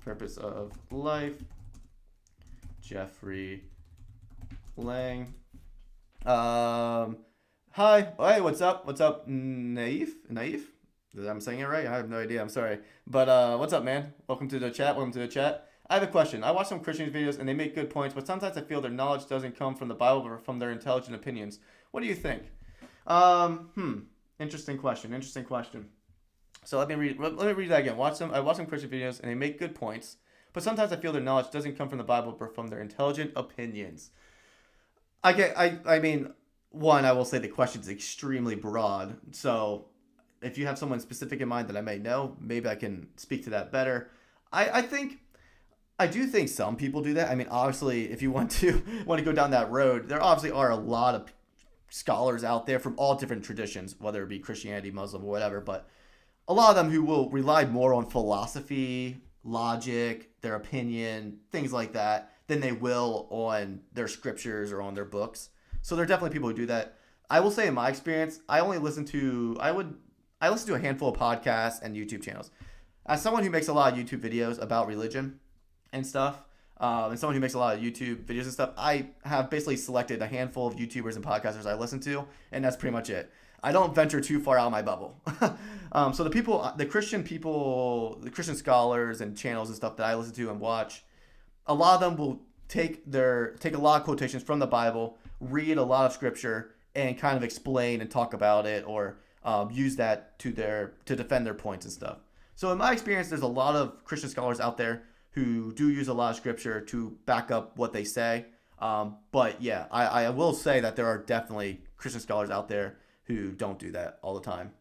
Purpose of life. Jeffrey Lang. Hi. Hey, what's up? What's up, Naif? Naif? I'm saying it right? I have no idea. I'm sorry. But what's up, man? Welcome to the chat. Welcome to the chat. I have a question. I watch some Christian videos and they make good points, but sometimes I feel their knowledge doesn't come from the Bible but from their intelligent opinions. What do you think? Interesting question. Interesting question. So let me read that again. I watch some Christian videos and they make good points, but sometimes I feel their knowledge doesn't come from the Bible but from their intelligent opinions. I mean, one, I will say the question is extremely broad. So if you have someone specific in mind that I may know, maybe I can speak to that better. I think I do think some people do that. I mean, obviously, if you want to go down that road, there obviously are a lot of scholars out there from all different traditions, whether it be Christianity, Muslim, or whatever. But a lot of them who will rely more on philosophy, logic, their opinion, things like that, than they will on their scriptures or on their books. So there are definitely people who do that. I will say in my experience, I listen to a handful of podcasts and YouTube channels. As someone who makes a lot of YouTube videos about religion and stuff, and someone who makes a lot of YouTube videos and stuff, I have basically selected a handful of YouTubers and podcasters I listen to, and that's pretty much it. I don't venture too far out of my bubble. So the Christian scholars and channels and stuff that I listen to and watch, a lot of them will take a lot of quotations from the Bible, read a lot of scripture, and kind of explain and talk about it, or use that to defend their points and stuff. So in my experience, there's a lot of Christian scholars out there who do use a lot of scripture to back up what they say. But yeah, I will say that there are definitely Christian scholars out there who don't do that all the time.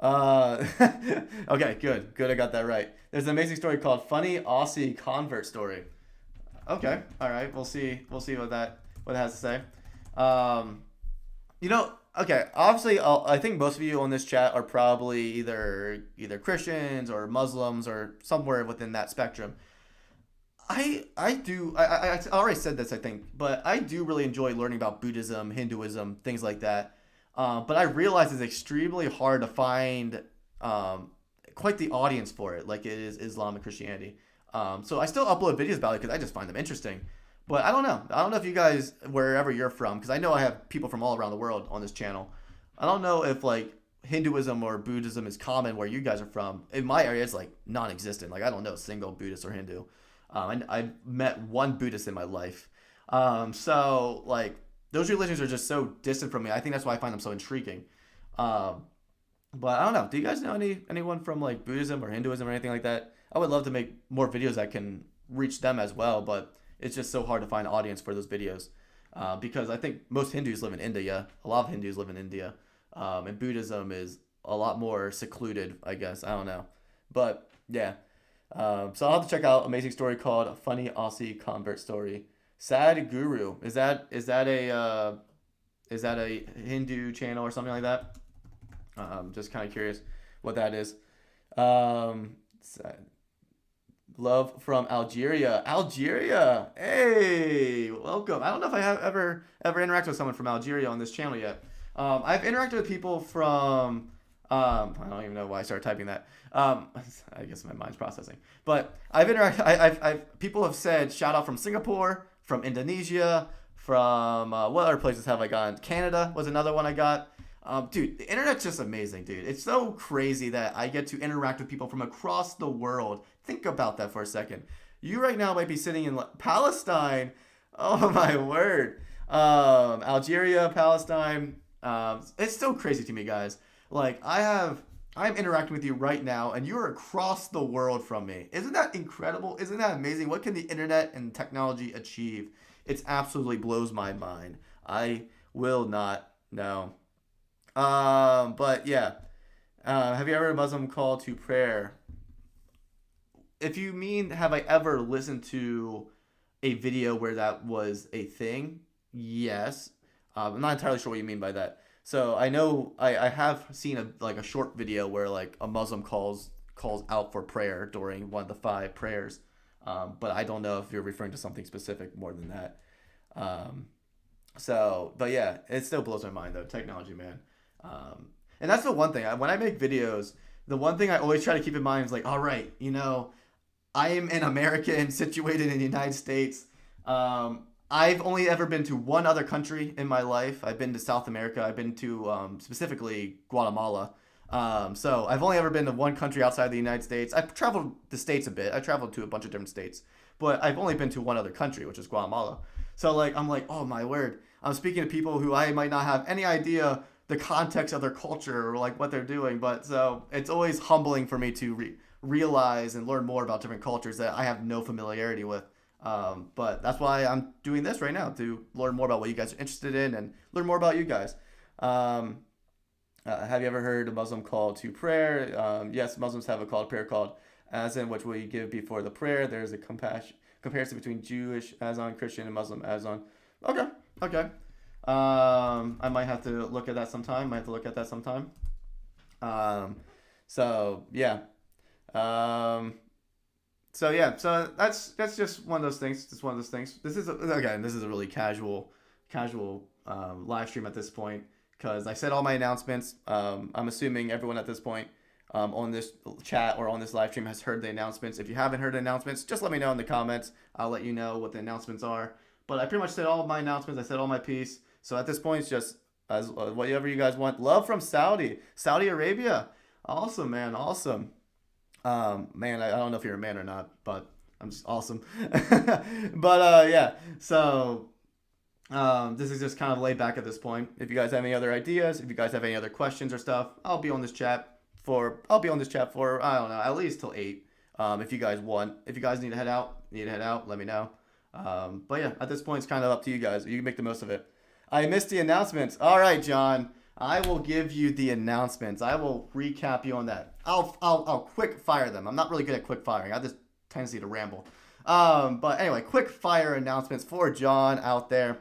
Okay, good. I got that right. There's an amazing story called "Funny Aussie Convert Story." Okay, all right. We'll see what it has to say. Okay. Obviously, I think most of you on this chat are probably either Christians or Muslims or somewhere within that spectrum. I already said this, I think, but I do really enjoy learning about Buddhism, Hinduism, things like that. But I realize it's extremely hard to find quite the audience for it, like it is Islam and Christianity. So I still upload videos about it because I just find them interesting. But I don't know. I don't know if you guys, wherever you're from, because I know I have people from all around the world on this channel. I don't know if like Hinduism or Buddhism is common where you guys are from. In my area, it's like non-existent. Like I don't know a single Buddhist or Hindu. I met one Buddhist in my life. So like those religions are just so distant from me. I think that's why I find them so intriguing. But I don't know. Do you guys know anyone from like Buddhism or Hinduism or anything like that? I would love to make more videos that can reach them as well, but it's just so hard to find an audience for those videos. Because I think most Hindus live in India. A lot of Hindus live in India. And Buddhism is a lot more secluded, I guess. I don't know. But yeah. So I'll have to check out amazing story called "A Funny Aussie Convert Story." Sad Guru. Is that a Hindu channel or something like that? Just kind of curious what that is. Love from Algeria. Algeria. Hey, welcome. I don't know if I have ever interacted with someone from Algeria on this channel yet. I've interacted with people from. I don't even know why I started typing that. I guess my mind's processing. But I've people have said shout out from Singapore, from Indonesia, from what other places have I gone? Canada was another one I got. Dude, the internet's just amazing, dude. It's so crazy that I get to interact with people from across the world. Think about that for a second. You right now might be sitting in Palestine. Oh my word. Algeria, Palestine. It's so crazy to me, guys. Like I'm interacting with you right now and you're across the world from me. Isn't that incredible? Isn't that amazing? What can the internet and technology achieve? It absolutely blows my mind. I will not know. But yeah. Have you ever heard a Muslim call to prayer? If you mean have I ever listened to a video where that was a thing. Yes. I'm not entirely sure what you mean by that. So I know I have seen a short video where like a Muslim calls out for prayer during one of the 5 prayers, but I don't know if you're referring to something specific more than that. But yeah, it still blows my mind though, technology, man. And that's the one thing when I make videos, the one thing I always try to keep in mind is like, all right, I am an American situated in the United States. I've only ever been to one other country in my life. I've been to South America. I've been to specifically Guatemala. So I've only ever been to one country outside the United States. I've traveled the States a bit. I traveled to a bunch of different states. But I've only been to one other country, which is Guatemala. So like I'm like, oh my word. I'm speaking to people who I might not have any idea the context of their culture or like what they're doing. But so it's always humbling for me to realize and learn more about different cultures that I have no familiarity with. But that's why I'm doing this right now, to learn more about what you guys are interested in and learn more about you guys. Have you ever heard a Muslim call to prayer? Yes, Muslims have a call to prayer called Azan, which we give before the prayer. There's a comparison between Jewish Azan, Christian, and Muslim Azan. Okay. I might have to look at that sometime. So yeah. So that's just one of those things. This is a really casual live stream at this point, because I said all my announcements. I'm assuming everyone at this point on this chat or on this live stream has heard the announcements. If you haven't heard the announcements, just let me know in the comments. I'll let you know what the announcements are. But I pretty much said all of my announcements. I said all my piece. So at this point, it's just as whatever you guys want. Love from Saudi Arabia. Awesome, man. Awesome. Man, I don't know if you're a man or not, but I'm just awesome. But yeah, so this is just kind of laid back at this point. If you guys have any other ideas, if you guys have any other questions or stuff, I'll be on this chat for I don't know, at least till 8. If you guys want, if you guys need to head out, let me know. But yeah, at this point, it's kind of up to you guys. You can make the most of it. I missed the announcements. All right, John. I will give you the announcements. I will recap you on that. I'll quick fire them. I'm not really good at quick firing. I have this tendency to ramble. But anyway, quick fire announcements for John out there.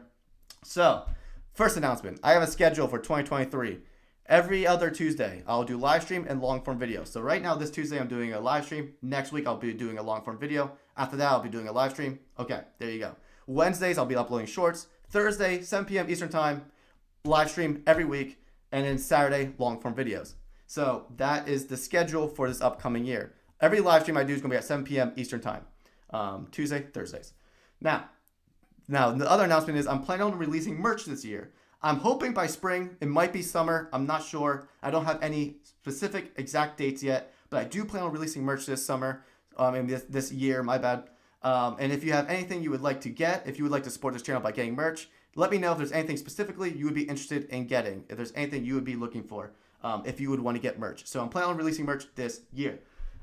So, first announcement. I have a schedule for 2023. Every other Tuesday, I'll do live stream and long form video. So right now, this Tuesday, I'm doing a live stream. Next week, I'll be doing a long form video. After that, I'll be doing a live stream. Okay, there you go. Wednesdays, I'll be uploading shorts. Thursday, 7 p.m. Eastern Time, live stream every week. And then Saturday, long form videos. So that is the schedule for this upcoming year. Every live stream I do is going to be at 7 p.m. Eastern Time. Tuesday, Thursdays. Now, the other announcement is I'm planning on releasing merch this year. I'm hoping by spring. It might be summer. I'm not sure. I don't have any specific exact dates yet. But I do plan on releasing merch this summer. This year, my bad. And if you have anything you would like to get, if you would like to support this channel by getting merch, let me know if there's anything specifically you would be interested in getting. If there's anything you would be looking for, if you would want to get merch. So I'm planning on releasing merch this year.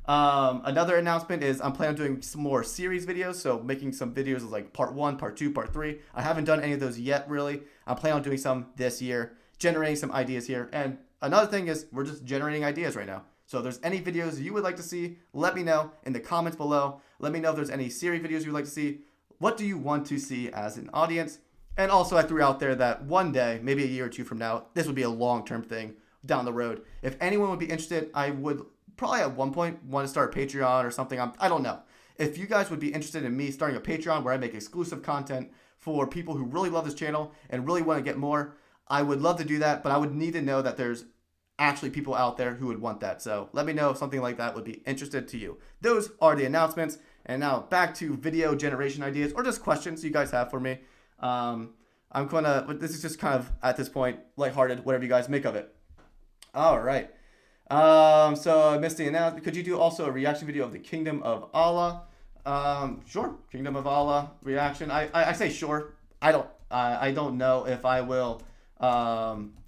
Another announcement is I'm planning on doing some more series videos. So making some videos of like part 1, part 2, part 3. I haven't done any of those yet, really. I'm planning on doing some this year, generating some ideas here. And another thing is we're just generating ideas right now. So if there's any videos you would like to see, let me know in the comments below. Let me know if there's any series videos you would like to see. What do you want to see as an audience? And also I threw out there that one day, maybe a year or two from now, this would be a long-term thing down the road. If anyone would be interested, I would probably at one point want to start a Patreon or something. I don't know. If you guys would be interested in me starting a Patreon where I make exclusive content for people who really love this channel and really want to get more, I would love to do that, but I would need to know that there's actually people out there who would want that. So let me know if something like that would be interested to you. Those are the announcements. And now back to video generation ideas or just questions you guys have for me. This is just kind of at this point lighthearted, whatever you guys make of it. All right. So I missed the announcement. Could you do also a reaction video of the Kingdom of Allah? Sure. Kingdom of Allah reaction. I say sure. I don't know if I will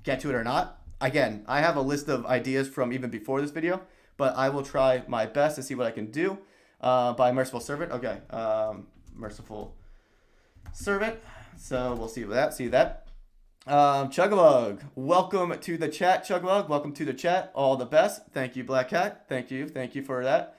get to it or not. Again, I have a list of ideas from even before this video, but I will try my best to see what I can do. By Merciful Servant. Okay. Merciful Servant. So we'll see that. Chugabug, welcome to the chat. Chugabug, welcome to the chat. All the best. Thank you, Black Cat. Thank you for that.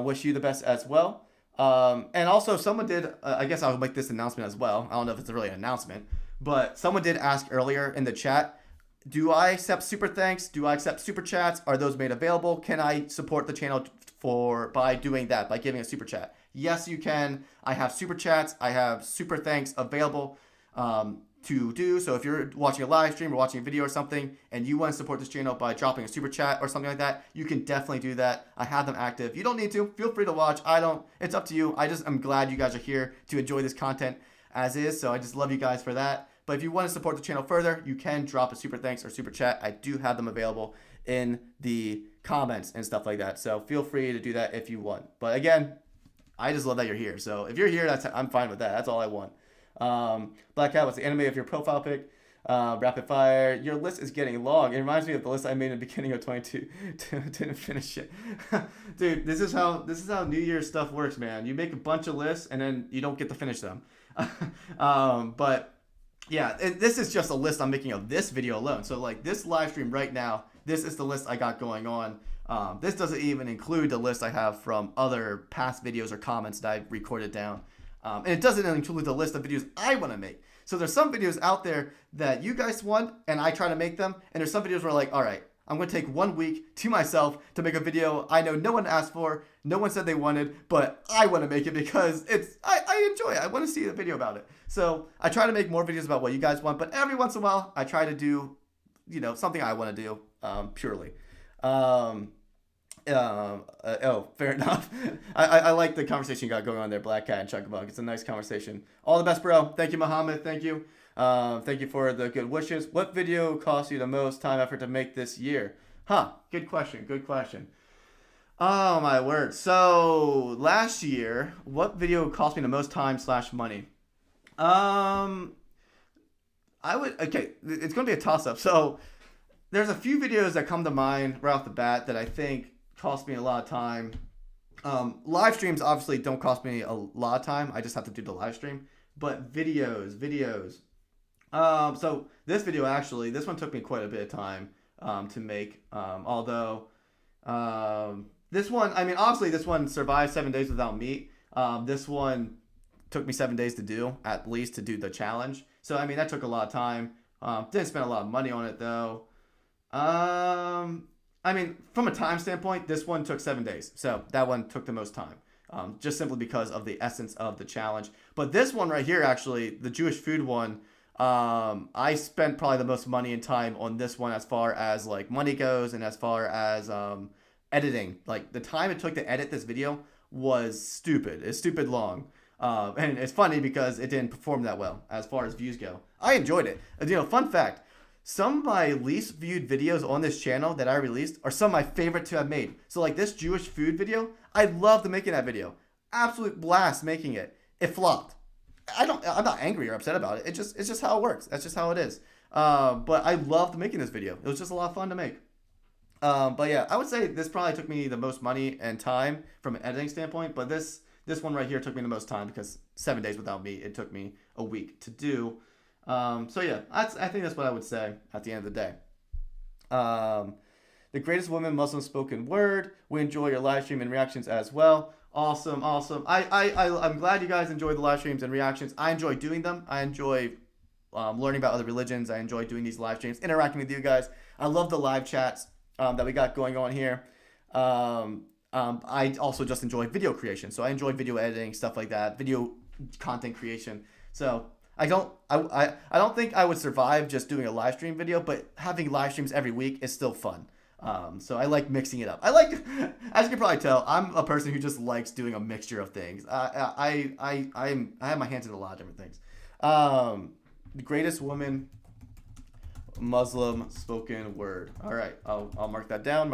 Wish you the best as well. And also, someone did. I guess I'll make this announcement as well. I don't know if it's really an announcement, but someone did ask earlier in the chat. Do I accept super thanks? Do I accept super chats? Are those made available? Can I support the channel by doing that, by giving a super chat? Yes, you can. I have super chats. I have super thanks available to do. So if you're watching a live stream or watching a video or something and you want to support this channel by dropping a super chat or something like that, you can definitely do that. I have them active. You don't need to. Feel free to watch. I don't. It's up to you. I'm glad you guys are here to enjoy this content as is. So I just love you guys for that. But if you want to support the channel further, you can drop a super thanks or super chat. I do have them available in the comments and stuff like that. So feel free to do that if you want. But again, I just love that you're here. So if you're here, I'm fine with that. That's all I want. Black Cat, what's the anime of your profile pic? Rapid fire. Your list is getting long. It reminds me of the list I made in the beginning of 22. Didn't finish it. Dude, this is how New Year's stuff works, man. You make a bunch of lists and then you don't get to finish them. But yeah, this is just a list I'm making of this video alone. So like this live stream right now, this is the list I got going on. This doesn't even include the list I have from other past videos or comments that I've recorded down. And it doesn't include the list of videos I want to make. So there's some videos out there that you guys want and I try to make them. And there's some videos where like, all right, I'm going to take 1 week to myself to make a video I know no one asked for, no one said they wanted, but I want to make it because I enjoy it. I want to see a video about it. So I try to make more videos about what you guys want, but every once in a while I try to do, something I want to do purely. Fair enough. I like the conversation you got going on there, Black Cat and Chuckabug. It's a nice conversation. All the best, bro. Thank you, Muhammad. Thank you. Thank you for the good wishes. What video cost you the most time effort to make this year? Good question. Good question. Oh my word. So last year, what video cost me the most time / money? It's gonna be a toss up. So there's a few videos that come to mind right off the bat that I think cost me a lot of time. Live streams obviously don't cost me a lot of time. I just have to do the live stream. But videos. So this video actually, this one took me quite a bit of time to make. This one, obviously this one survived 7 days without meat. This one took me 7 days to do, at least to do the challenge. So that took a lot of time. Didn't spend a lot of money on it though. From a time standpoint, this one took 7 days. So that one took the most time. Just simply because of the essence of the challenge. But this one right here, actually, the Jewish food one, I spent probably the most money and time on this one as far as like money goes and as far as editing. Like the time it took to edit this video was stupid. It's stupid long. And it's funny because it didn't perform that well as far as views go. I enjoyed it. Fun fact. Some of my least viewed videos on this channel that I released are some of my favorite to have made. So like this Jewish food video, I loved making that video. Absolute blast making it. It flopped. I'm not angry or upset about it. It's just how it works. That's just how it is. But I loved making this video. It was just a lot of fun to make. But yeah, I would say this probably took me the most money and time from an editing standpoint. But this one right here took me the most time because 7 days without me, it took me a week to do. So yeah, I think that's what I would say at the end of the day. The greatest woman Muslim spoken word. We enjoy your live stream and reactions as well. Awesome. I'm glad you guys enjoy the live streams and reactions. I enjoy doing them. I enjoy learning about other religions. I enjoy doing these live streams, interacting with you guys. I love the live chats that we got going on here. I also just enjoy video creation. So I enjoy video editing, stuff like that, video content creation. So I don't think I would survive just doing a live stream video, but having live streams every week is still fun. So I like mixing it up. As you can probably tell, I'm a person who just likes doing a mixture of things. I have my hands in a lot of different things. The greatest woman Muslim spoken word. All right, I'll mark that down.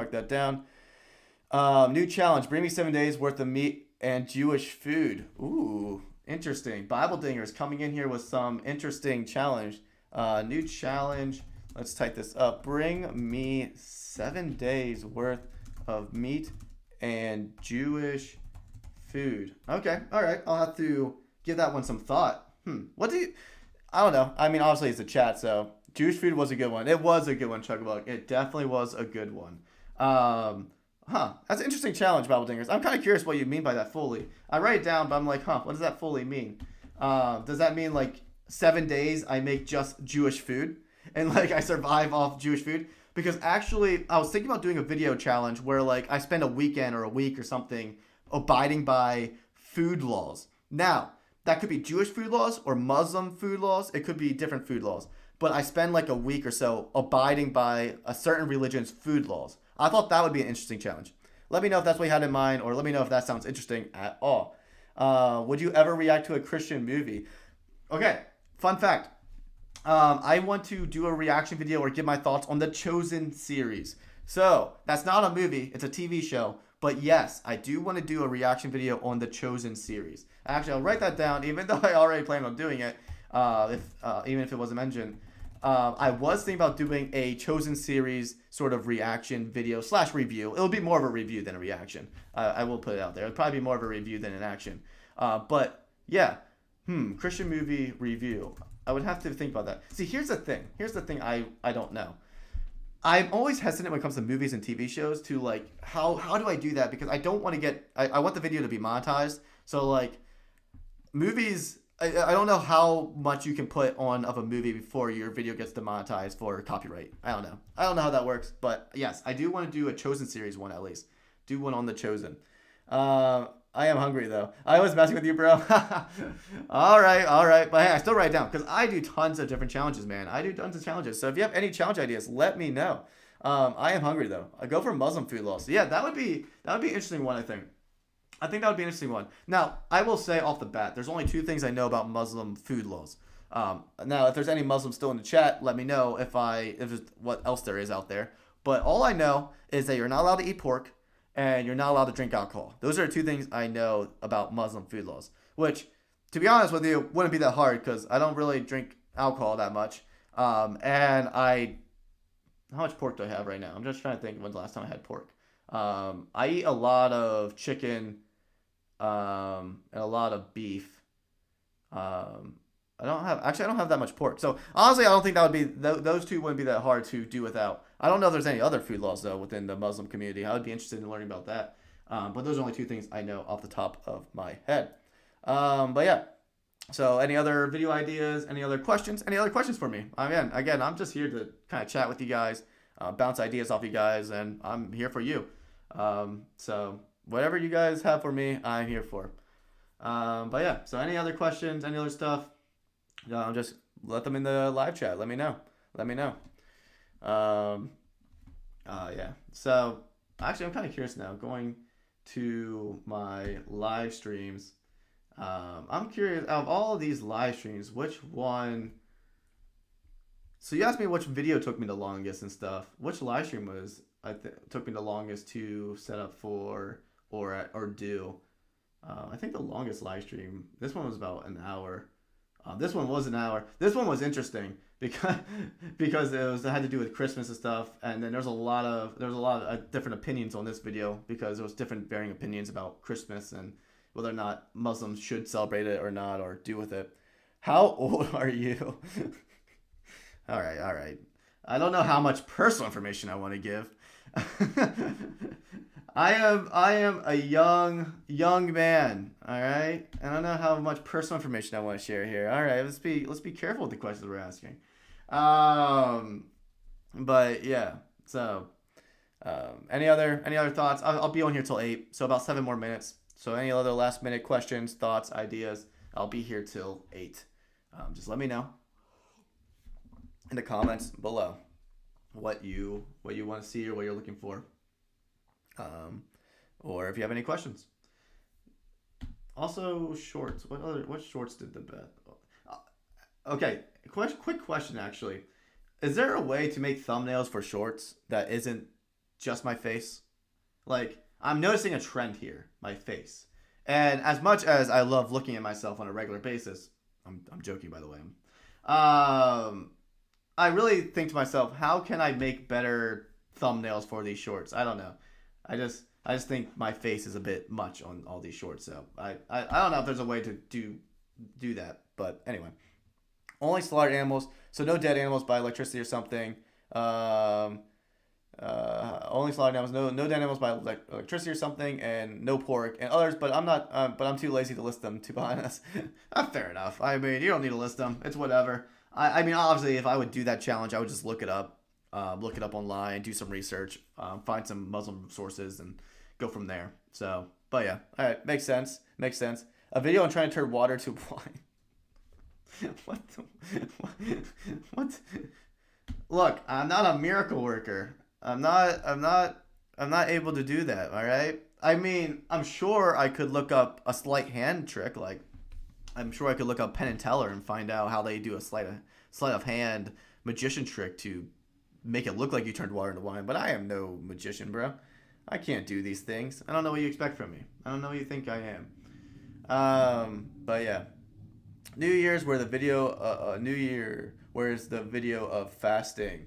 New challenge: bring me 7 days worth of meat and Jewish food. Ooh. Interesting. Bible Dingers coming in here with some interesting challenge. New challenge. Let's type this up. Bring me 7 days worth of meat and Jewish food. Okay. All right. I'll have to give that one some thought. I don't know. Obviously it's a chat, so Jewish food was a good one. It was a good one, Chuckabug. It definitely was a good one. Huh. That's an interesting challenge, Bible Dingers. I'm kind of curious what you mean by that fully. I write it down, but I'm like, huh, what does that fully mean? Does that mean like 7 days I make just Jewish food and like I survive off Jewish food? Because actually, I was thinking about doing a video challenge where like I spend a weekend or a week or something abiding by food laws. Now, that could be Jewish food laws or Muslim food laws. It could be different food laws. But I spend like a week or so abiding by a certain religion's food laws. I thought that would be an interesting challenge. Let me know if that's what you had in mind, or let me know if that sounds interesting at all. Would you ever react to a Christian movie? Okay, fun fact. I want to do a reaction video or give my thoughts on the Chosen series. So, that's not a movie, it's a TV show. But yes, I do want to do a reaction video on the Chosen series. Actually, I'll write that down, even though I already planned on doing it, even if it wasn't mentioned. I was thinking about doing a Chosen series sort of reaction video / review. It'll be more of a review than a reaction. I will put it out there. It'll probably be more of a review than an action. But yeah, Christian movie review. I would have to think about that. See, here's the thing. Here's the thing I don't know. I'm always hesitant when it comes to movies and TV shows to like, how do I do that? Because I don't want to get, I want the video to be monetized. So like movies, I don't know how much you can put on of a movie before your video gets demonetized for copyright. I don't know. I don't know how that works. But yes, I do want to do a Chosen series one at least. Do one on the Chosen. I am hungry though. I was messing with you, bro. All right. But hey, I still write it down because I do tons of different challenges, man. I do tons of challenges. So if you have any challenge ideas, let me know. I am hungry though. I go for Muslim food laws. So yeah, that would be an interesting one, I think. I think that would be an interesting one. Now, I will say off the bat, there's only 2 things I know about Muslim food laws. Now, if there's any Muslims still in the chat, let me know if there's what else there is out there. But all I know is that you're not allowed to eat pork and you're not allowed to drink alcohol. Those are 2 things I know about Muslim food laws, which, to be honest with you, wouldn't be that hard because I don't really drink alcohol that much. How much pork do I have right now? I'm just trying to think when's the last time I had pork. I eat a lot of chicken, and a lot of beef. I don't have that much pork. So honestly, I don't think that would be those 2 wouldn't be that hard to do without. I don't know if there's any other food laws though within the Muslim community. I would be interested in learning about that. But those are only 2 things I know off the top of my head. But yeah. So any other video ideas? Any other questions? Any other questions for me? Again, I'm just here to kind of chat with you guys, bounce ideas off you guys, and I'm here for you. So whatever you guys have for me, I'm here for. But yeah, so any other questions, any other stuff, just let them in the live chat. Let me know. Yeah. So actually, I'm kind of curious now. Going to my live streams, I'm curious out of all of these live streams, which one. So you asked me which video took me the longest and stuff. Which live stream took me the longest to set up for or do. I think the longest live stream, this one was about an hour. This one was an hour. This one was interesting because it had to do with Christmas and stuff, and then there's a lot of different opinions on this video because there was different varying opinions about Christmas and whether or not Muslims should celebrate it or not or do with it. How old are you? All right. I don't know how much personal information I want to give. I am a young man. All right, I don't know how much personal information I want to share here. All right, let's be careful with the questions we're asking. But yeah. So, any other thoughts? I'll be on here till 8, so about 7 more minutes. So any other last minute questions, thoughts, ideas? I'll be here till 8. Just let me know in the comments below what you want to see or what you're looking for. Or if you have any questions. Also, shorts. What shorts did the best? Okay, quick question actually. Is there a way to make thumbnails for shorts that isn't just my face? Like, I'm noticing a trend here, my face. And as much as I love looking at myself on a regular basis, I'm joking by the way. I really think to myself, how can I make better thumbnails for these shorts? I don't know. I just think my face is a bit much on all these shorts, so I don't know if there's a way to do that. But anyway, only slaughtered animals, so no dead animals by electricity or something. Only slaughtering animals, no dead animals by electricity or something, and no pork and others. But I'm not. But I'm too lazy to list them. To be honest, fair enough. I mean, you don't need to list them. It's whatever. I mean, obviously, if I would do that challenge, I would just look it up online, do some research, find some Muslim sources, and go from there. So, but yeah, all right, makes sense. Makes sense. A video on trying to turn water to wine. What? What? Look, I'm not a miracle worker. I'm not able to do that, all right? I mean, I'm sure I could look up a sleight hand trick, like I'm sure I could look up Penn and Teller and find out how they do a sleight of hand magician trick to make it look like you turned water into wine, but I am no magician, bro. I can't do these things. I don't know what you expect from me. I don't know what you think I am. But yeah. New Year's where the video New Year where's the video of fasting.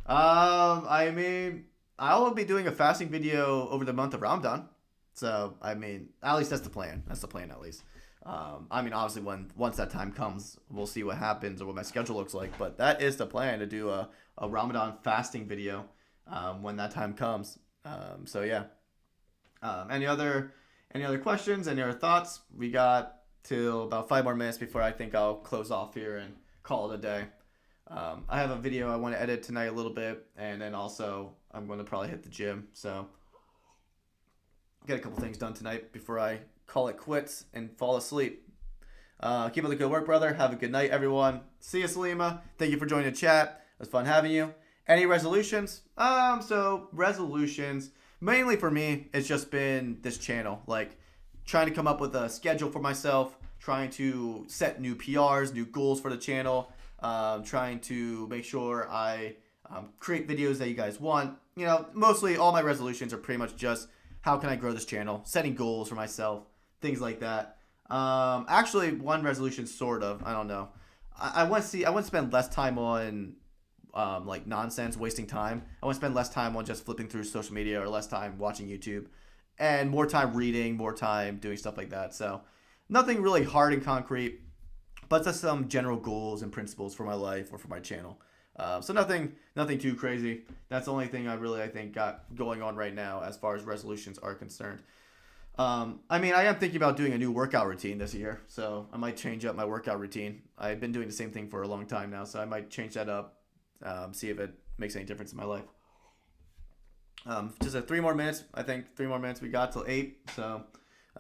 I mean, I will be doing a fasting video over the month of Ramadan. So, I mean, at least that's the plan. That's the plan, at least. I mean, obviously, once that time comes, we'll see what happens or what my schedule looks like. But that is the plan, to do a Ramadan fasting video when that time comes. So, yeah. Any other questions? Any other thoughts? We got till about 5 more minutes before I think I'll close off here and call it a day. I have a video I want to edit tonight a little bit, and then also I'm going to probably hit the gym. So get a couple things done tonight before I call it quits and fall asleep. Keep up the good work, brother. Have a good night, everyone. See you, Salima. Thank you for joining the chat. It was fun having you. Any resolutions? So resolutions, mainly for me, it's just been this channel, like trying to come up with a schedule for myself, trying to set new PRs, new goals for the channel, trying to make sure I create videos that you guys want. You know, mostly all my resolutions are pretty much just how can I grow this channel, setting goals for myself, things like that. Actually, one resolution, sort of, I don't know. I want to spend less time on like nonsense, wasting time. I want to spend less time on just flipping through social media or less time watching YouTube, and more time reading, more time doing stuff like that. So nothing really hard and concrete, but just some general goals and principles for my life or for my channel. So nothing too crazy. That's the only thing I think got going on right now as far as resolutions are concerned. I mean, I am thinking about doing a new workout routine this year, so I might change up my workout routine. I've been doing the same thing for a long time now, so I might change that up, see if it makes any difference in my life. Just 3 more minutes. I think 3 more minutes. We got till 8. So,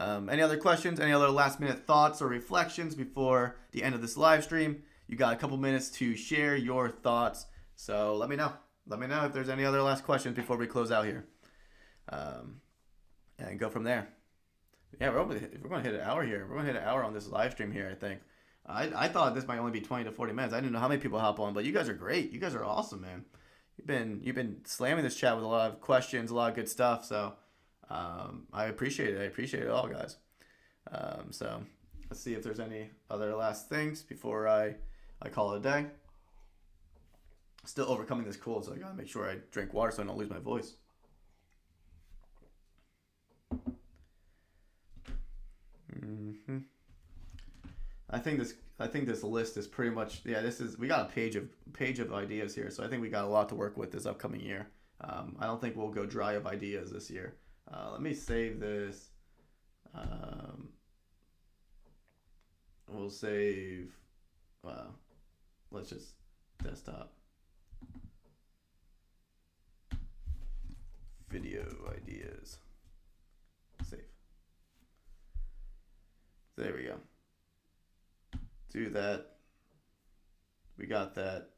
any other questions? Any other last minute thoughts or reflections before the end of this live stream? You got a couple minutes to share your thoughts. So let me know. Let me know if there's any other last questions before we close out here. And go from there. Yeah, we're going to hit an hour here. We're going to hit an hour on this live stream here, I think. I thought this might only be 20 to 40 minutes. I didn't know how many people hop on, but you guys are great. You guys are awesome, man. You've been slamming this chat with a lot of questions, a lot of good stuff. So I appreciate it. I appreciate it all, guys. So let's see if there's any other last things before I call it a day. Still overcoming this cold, so I gotta make sure I drink water so I don't lose my voice. I think this list is pretty much, yeah, we got a page of ideas here, so I think we got a lot to work with this upcoming year. I don't think we'll go dry of ideas this year. Let me save this. We'll save, let's just desktop. Video ideas. Save. There we go. Do that. We got that.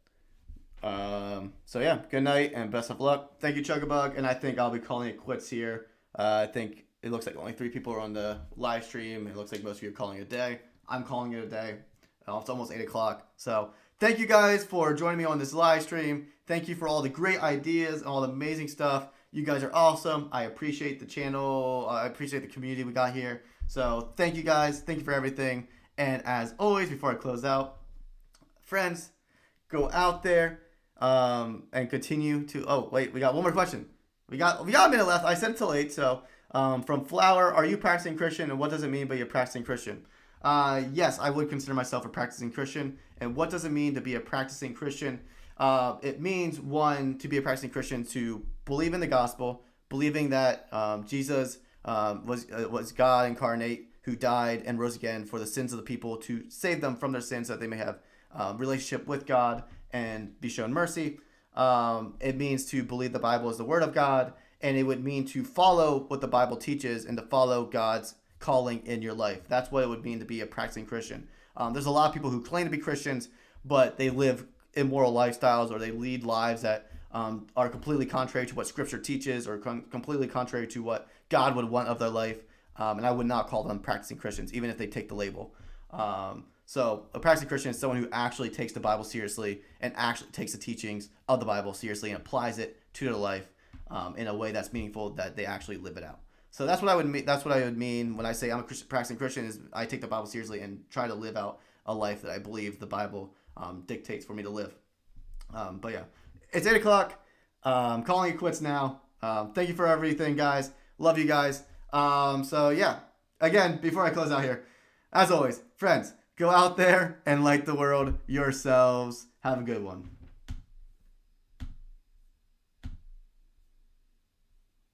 So yeah, good night and best of luck. Thank you, Chugabug, and I think I'll be calling it quits here. I think it looks like only 3 people are on the live stream. It looks like most of you are calling it a day. I'm calling it a day. It's almost 8 o'clock. So thank you guys for joining me on this live stream. Thank you for all the great ideas and all the amazing stuff. You guys are awesome. I appreciate the channel. I appreciate the community we got here. So thank you guys. Thank you for everything. And as always, before I close out, friends, go out there and continue to. Oh wait, we got one more question. We got a minute left. I said until 8. So from Flower, are you practicing Christian, and what does it mean by you're practicing Christian? Yes, I would consider myself a practicing Christian. And what does it mean to be a practicing Christian? It means, one, to be a practicing Christian, to believe in the gospel, believing that Jesus was God incarnate who died and rose again for the sins of the people to save them from their sins so that they may have relationship with God and be shown mercy. It means to believe the Bible is the word of God, and it would mean to follow what the Bible teaches and to follow God's calling in your life. That's what it would mean to be a practicing Christian. There's a lot of people who claim to be Christians, but they live immoral lifestyles, or they lead lives that are completely contrary to what Scripture teaches, or completely contrary to what God would want of their life. And I would not call them practicing Christians, even if they take the label. So a practicing Christian is someone who actually takes the Bible seriously and actually takes the teachings of the Bible seriously and applies it to their life in a way that's meaningful, that they actually live it out. So that's what I would mean. That's what I would mean when I say I'm a practicing Christian. Is I take the Bible seriously and try to live out a life that I believe the Bible dictates for me to live. But yeah, it's 8 o'clock. I'm calling it quits now. Thank you for everything, guys. Love you guys. So yeah, again, before I close out here, as always, friends, go out there and light the world yourselves. Have a good one.